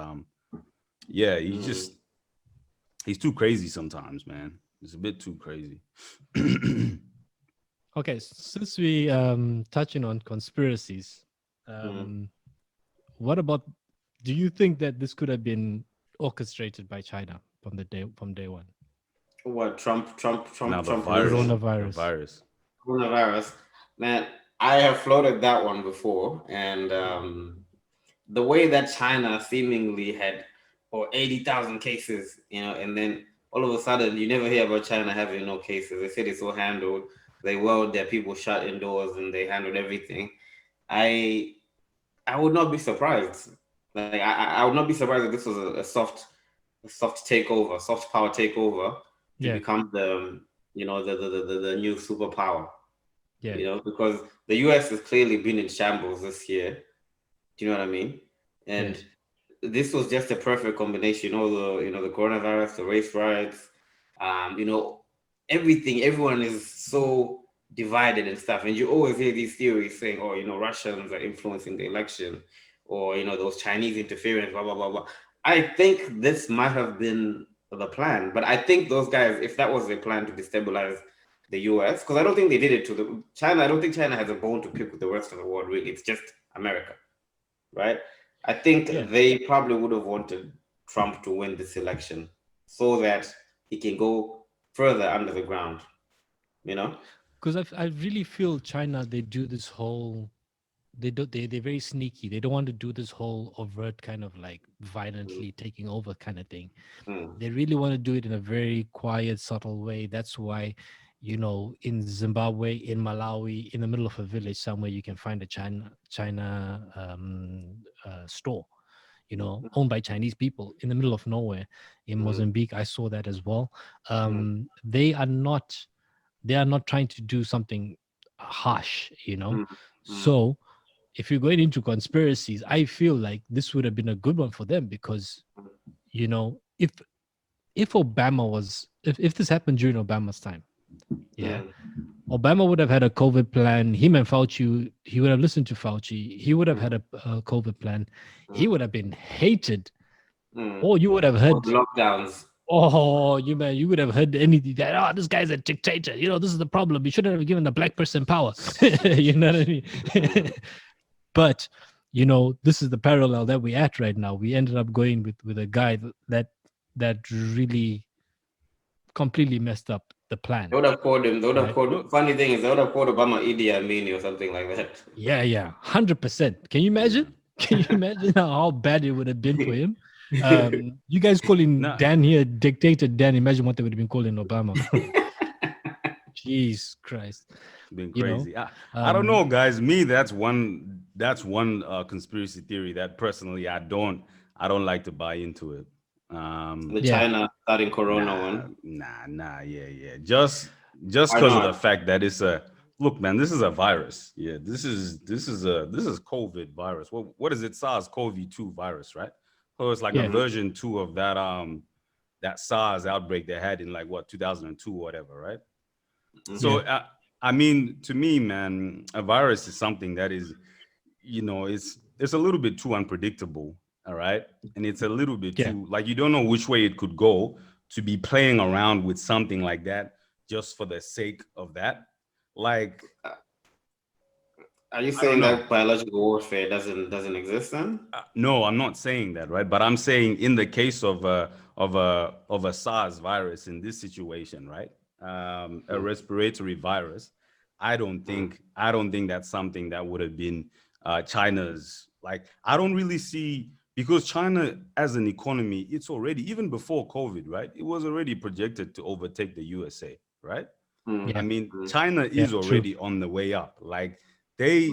yeah, he's too crazy sometimes, man. It's a bit too crazy. Okay, since we touching on conspiracies, what about? Do you think that this could have been orchestrated by China from day one? What Trump Now the losing? Coronavirus. Coronavirus, man. I have floated that one before, and the way that China seemingly had 80,000 cases, and then all of a sudden you never hear about China having no cases. They said it's all handled. They weld their people shut indoors and they handled everything. I would not be surprised. Like I would not be surprised if this was a soft takeover, soft power takeover to become the new superpower. Yeah. Because the US has clearly been in shambles this year. Do you know what I mean? And this was just a perfect combination. The coronavirus, the race riots, everything. Everyone is so divided and stuff. And you always hear these theories saying, Russians are influencing the election, or those Chinese interference, blah blah blah blah. I think this might have been the plan, but I think those guys, if that was their plan to destabilize the US, because I don't think they did it to the China. I don't think China has a bone to pick with the rest of the world. Really, it's just America, right? I think they probably would have wanted Trump to win this election so that he can go further under the ground, Because I really feel China, they do this whole, they're very sneaky. They don't want to do this whole overt kind of like violently taking over kind of thing. They really want to do it in a very quiet, subtle way. That's why, in Zimbabwe, in Malawi, in the middle of a village somewhere, you can find a China store, owned by Chinese people in the middle of nowhere. In Mozambique, I saw that as well. They are not trying to do something harsh, So if you're going into conspiracies, I feel like this would have been a good one for them, because, if Obama was, if this happened during Obama's time, Obama would have had a COVID plan. Him and Fauci, he would have listened to Fauci. He would have had a COVID plan. He would have been hated. Or you would have heard lockdowns. Oh, you would have heard anything that, this guy's a dictator. This is the problem. You shouldn't have given a black person power. You know what I mean? But, this is the parallel that we're at right now. We ended up going with a guy that really completely messed up the plan. They would have called him. Funny thing is, they would have called Obama Idi Amin or something like that. Yeah, 100%. Can you imagine? Can you imagine how bad it would have been for him? You guys calling Dan here dictator Dan? Imagine what they would have been calling Obama. Jeez Christ. Been you know. crazy. I don't know, Um, guys. Me, that's one conspiracy theory that personally I don't like to buy into it. The yeah, China starting Corona Nah, one. nah, yeah. Just Why because of the not? fact that it's a look, man. This is a virus. Yeah, this is COVID virus. What is it? SARS-CoV-2 virus, right? So it's like a yeah, Mm-hmm. version 2 of that SARS outbreak they had in like what 2002 or whatever, right? So yeah, I mean, to me, man, a virus is something that is, it's a little bit too unpredictable, all right, and it's a little bit yeah. too like you don't know which way it could go to be playing around with something like that just for the sake of that. Like, Are you I don't saying know. that biological warfare doesn't exist then? No, I'm not saying that, right? But I'm saying in the case of a SARS virus in this situation, right? A respiratory virus. I don't think that's something that would have been China's. Like, I don't really see because China as an economy, it's already even before COVID, right? It was already projected to overtake the USA, right? I Yeah, mean, China yeah, is true. already on the way up. Like they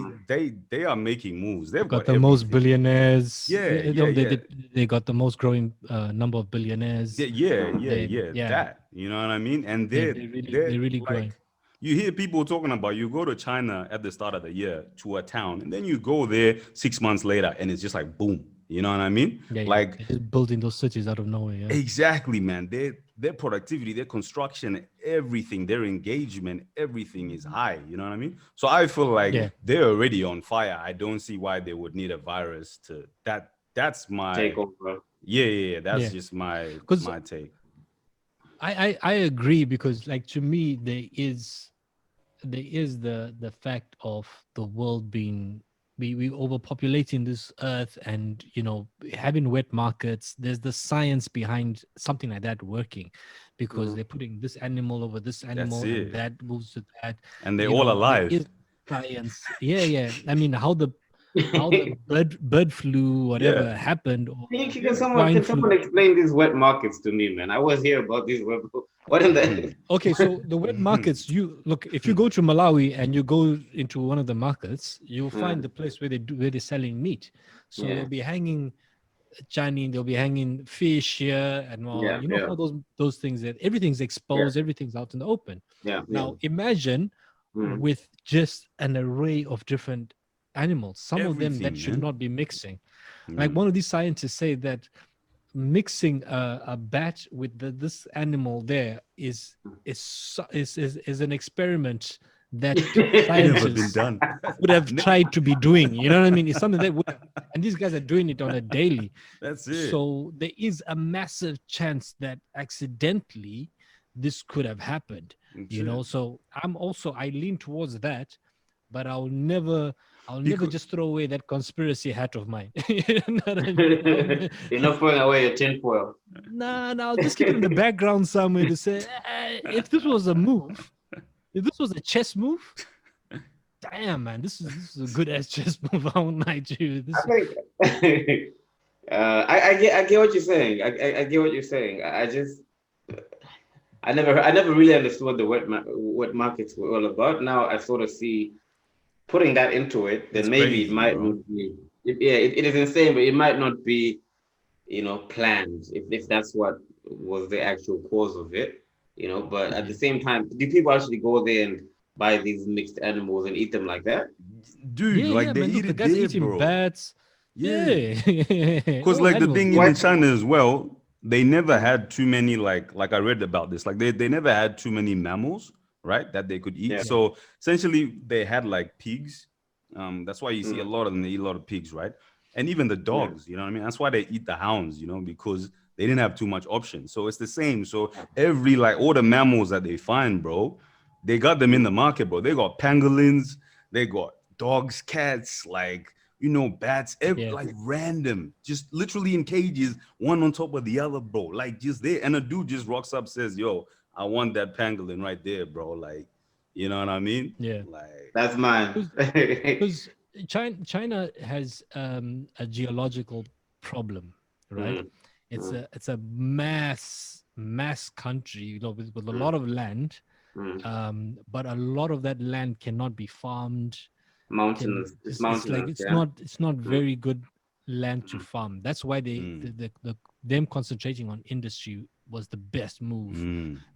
are making moves. They've Got got the most everything. billionaires. Yeah, yeah, They yeah. they got the most growing number of billionaires. Yeah, That, you know what I mean? And they're they're really growing. like, you hear people talking about you go to China at the start of the year to a town, and then you go there 6 months later, and it's just like boom. You know what I mean? Yeah, yeah. Like, They're just building those cities out of nowhere. Yeah, exactly, man. Their productivity, their construction, everything, their engagement, everything is high. You know what I mean? So I feel like yeah. they're already on fire. I don't see why they would need a virus to that. That's Take my over. yeah. That's Yeah. just my Because my take. I agree because like to me there is the fact of the world being we overpopulating this earth and having wet markets. There's the science behind something like that working because they're putting this animal over this That's animal and it. that moves to that. And they're all There alive. is science. Yeah. I mean, how the bird flu Yeah. whatever happened, or Can Yeah. someone swine can flu. someone explain these wet markets to me, man? I was here about these wet. What in the? Okay, so the wet markets, you look, if you go to Malawi and you go into one of the markets, you'll find the place where they're selling meat. So Yeah, they'll be hanging Chinese, they'll be hanging fish here and all. yeah, You know yeah, how those things that everything's yeah, exposed, everything's out in the open. yeah, yeah. Now imagine Mm. with just an array of different animals, some of them that Everything, should man. not be mixing. Like Mm. one of these scientists say that mixing a bat with this animal there is an experiment that Never been scientists done. would have Ne- tried to be doing. You know what I mean? It's something that would have, and these guys are doing it on a daily. That's it. So there is a massive chance that accidentally this could have happened. That's it. So I lean towards that, but I'll never Because just throw away that conspiracy hat of mine. You know what I mean? You're not throwing away your tinfoil. Nah, I'll just keep it in the background somewhere to say, if this was a move, if this was a chess move, damn man, this is a good ass chess move. I won't lie to you. I think I get what you're saying. I get what you're saying. I never really understood what the wet markets were all about. Now I sort of see putting that into it. it's Then maybe it crazy, might bro. not be. It is insane, but it might not be planned if that's what was the actual cause of it. But at the same time, do people actually go there and buy these mixed animals and eat them like that? Dude, Yeah, like they man. eat Look, the it guys are there, eating bro. bats. Yeah. Yeah, Because all like the animals. thing Yeah, in What? China as well, they never had too many like I read about this. Like they never had too many mammals, right? That they could eat. Yeah. yeah, So essentially they had like pigs. That's why you see a Mm, lot of them, they eat a lot of pigs, right? And even the yeah. dogs, you know what I mean? That's why they eat the hounds, because they didn't have too much options. So it's the same. So every like all the mammals that they find, bro, they got them in the market, bro. They got pangolins, they got dogs, cats, like bats, yeah. like random, just literally in cages, one on top of the other, bro. Like just there. And a dude just rocks up, says, "Yo, I want that pangolin right there, bro." Like, you know what I mean? Yeah. Like, That's mine. Because China has a geological problem, right? Mm, It's mm, a mass country, with a mm, lot of land, But a lot of that land cannot be farmed. Mountainous, it's mountainous. It's not very good land to farm. That's why them concentrating on industry was the best move.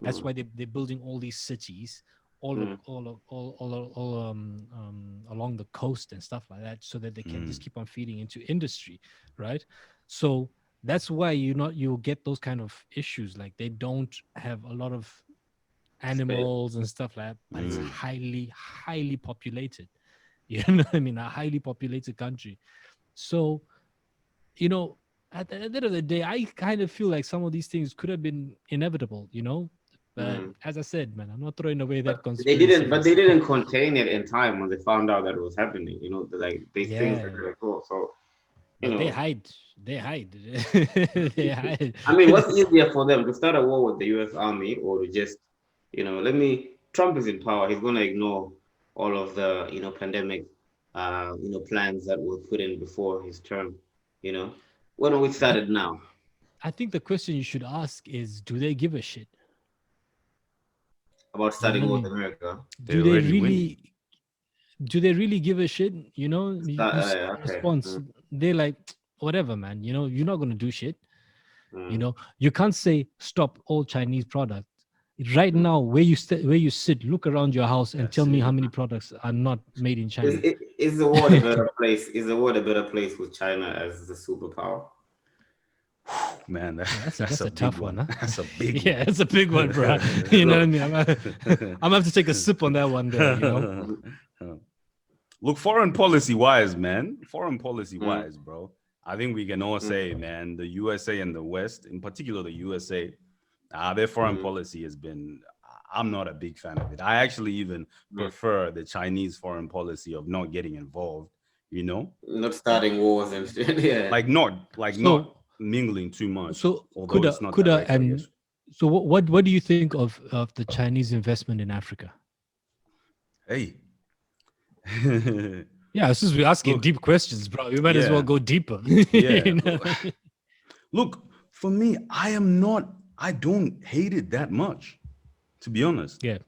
That's why they're building all these cities all along the coast and stuff like that, so that they can just keep on feeding into industry, right? So that's why you'll get those kind of issues, like they don't have a lot of animals and stuff like that, but it's highly populated. You know what I mean? A highly populated country. So, at the end of the day, I kind of feel like some of these things could have been inevitable, But as I said, man, I'm not throwing away that conspiracy. They didn't contain it in time when they found out that it was happening. Like these things are very cool. So, they hide. They hide. I mean, what's easier for them, to start a war with the U.S. Army, or to just, Trump is in power. He's going to ignore all of the, pandemic, plans that were put in before his term. Why don't we start it now? I think the question you should ask is, do they give a shit about starting with America? Do they really give a shit? Response. They're like, whatever, man. You're not gonna do shit. You can't say stop all Chinese products. Right now, where you sit, look around your house and tell me how many products are not made in China. Is the world a better place? Is the world a better place with China as the superpower? Man, that's a tough one. Huh? That's a big one. Yeah, it's a big one, bro. You know what I mean? I'm gonna have to take a sip on that one there, Look, foreign policy wise, man. Bro. I think we can all say, man, the USA and the West, in particular the USA, their foreign policy has been, I'm not a big fan of it. I actually even prefer the Chinese foreign policy of not getting involved, Not starting wars and shit. Yeah. Not mingling too much. So so what do you think of the Chinese investment in Africa? Hey. Yeah, since we're asking deep questions, bro, we might as well go deeper. Look, for me, I don't hate it that much, to be honest. Yeah.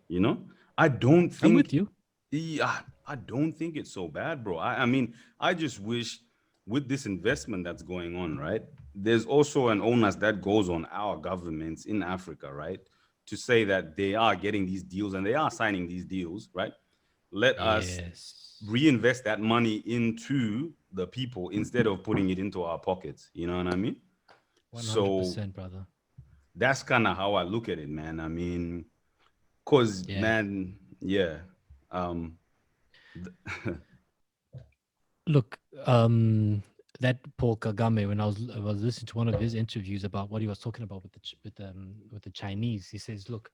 I don't think I'm with you. Yeah, I don't think it's so bad, bro. I mean, I just wish with this investment that's going on, right? There's also an onus that goes on our governments in Africa, right? To say that they are getting these deals and they are signing these deals, right? Let us reinvest that money into the people instead of putting it into our pockets. You know what I mean? 100%, brother. That's kind of how I look at it, man. I mean, because, man, Look, that Paul Kagame, when I was listening to one of his interviews about what he was talking about with the Chinese, he says, look,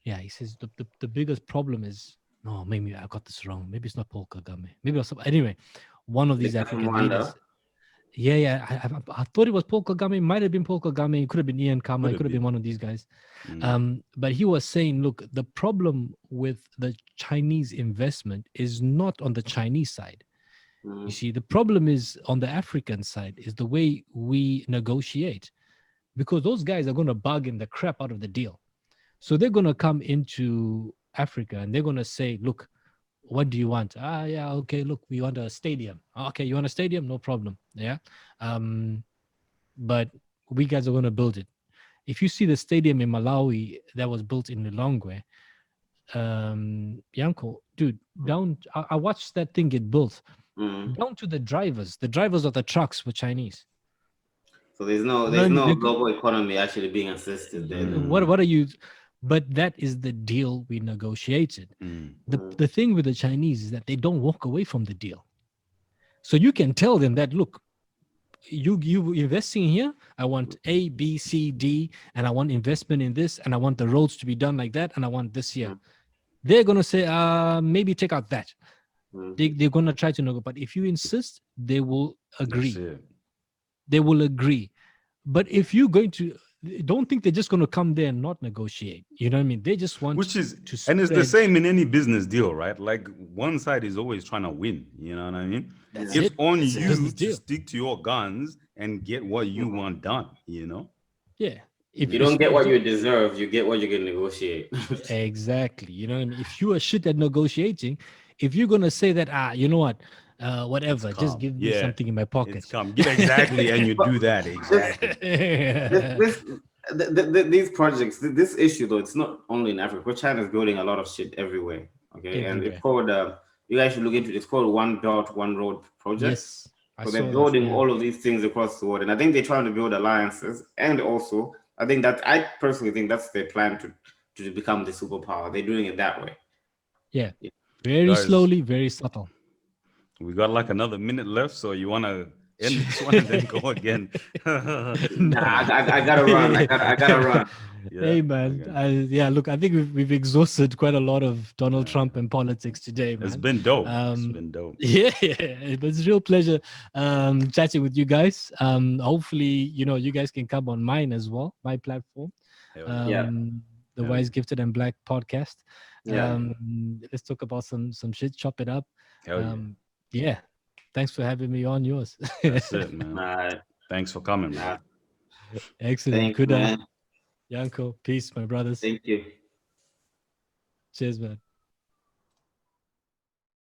he says the biggest problem is, no, maybe I got this wrong. Maybe it's not Paul Kagame. Maybe it was anyway, one of these African leaders. Yeah. I thought it was Paul Kagame. It might have been Paul Kagame. It could have been Ian Kama. It could have been one of these guys. But he was saying, look, the problem with the Chinese investment is not on the Chinese side. You see, the problem is on the African side, is the way we negotiate, because those guys are going to bargain the crap out of the deal. So they're going to come into Africa and they're going to say, look, what do you want? Okay, look, we want a stadium. Okay, you want a stadium? No problem. Yeah. But we guys are going to build it. If you see the stadium in Malawi that was built in Lilongwe, Yanko, dude, I watched that thing get built. Down to the drivers of the trucks were Chinese. So there's no global economy actually being assisted there. What are you? But that is the deal we negotiated. The thing with the Chinese is that they don't walk away from the deal. So you can tell them that, look, you investing here, I want A, B, C, D, and I want investment in this, and I want the roads to be done like that, and I want this here. They're going to say, maybe take out that. They're going to try to negotiate. But if you insist, they will agree. They will agree. But if you're going to, don't think they're just going to come there and not negotiate. You know what I mean? They just want to spread. And it's the same in any business deal, right? Like one side is always trying to win. You know what I mean? It's on you to stick to your guns and get what you want done, Yeah. If You don't get if what you deserve, you get what you can negotiate. exactly, you know what I mean. If you are shit at negotiating, if you're gonna say that, you know what, It's whatever, just calm. give me Yeah. something in my It's pocket. calm. Exactly. And you do that. this, Exactly. this, these projects, this issue though, it's not only in Africa. But China is building a lot of shit everywhere. Okay, and it's Everywhere. called. You guys should look into it. It's called One Belt One Road project. Yes, I So they're saw that. building Yeah. all of these things across the world, and I think they're trying to build alliances. And also, I think that I personally think that's their plan to become the superpower. They're doing it that way. Yeah. Very Guys, slowly, very subtle. we got like another minute left. So you want to end this one and then go again? Nah, I gotta run. I gotta run. Yeah. Hey man, Okay. yeah. Look, I think we've exhausted quite a lot of Donald Trump and politics today, man. It's been dope. It's Um, been dope. yeah, it was a real pleasure chatting with you guys. Hopefully, you guys can come on mine as well, my platform, Hell yeah. Yeah, the Hell Wise, yeah. Gifted, and Black podcast. yeah. Let's talk about some shit, chop it up. Hell yeah. Yeah, thanks for having me on yours. That's it, man. Nah, Thanks for coming, bro. nah. Excellent. Thanks, Good. man. Yanko, peace, my brothers. Thank you. Cheers, man.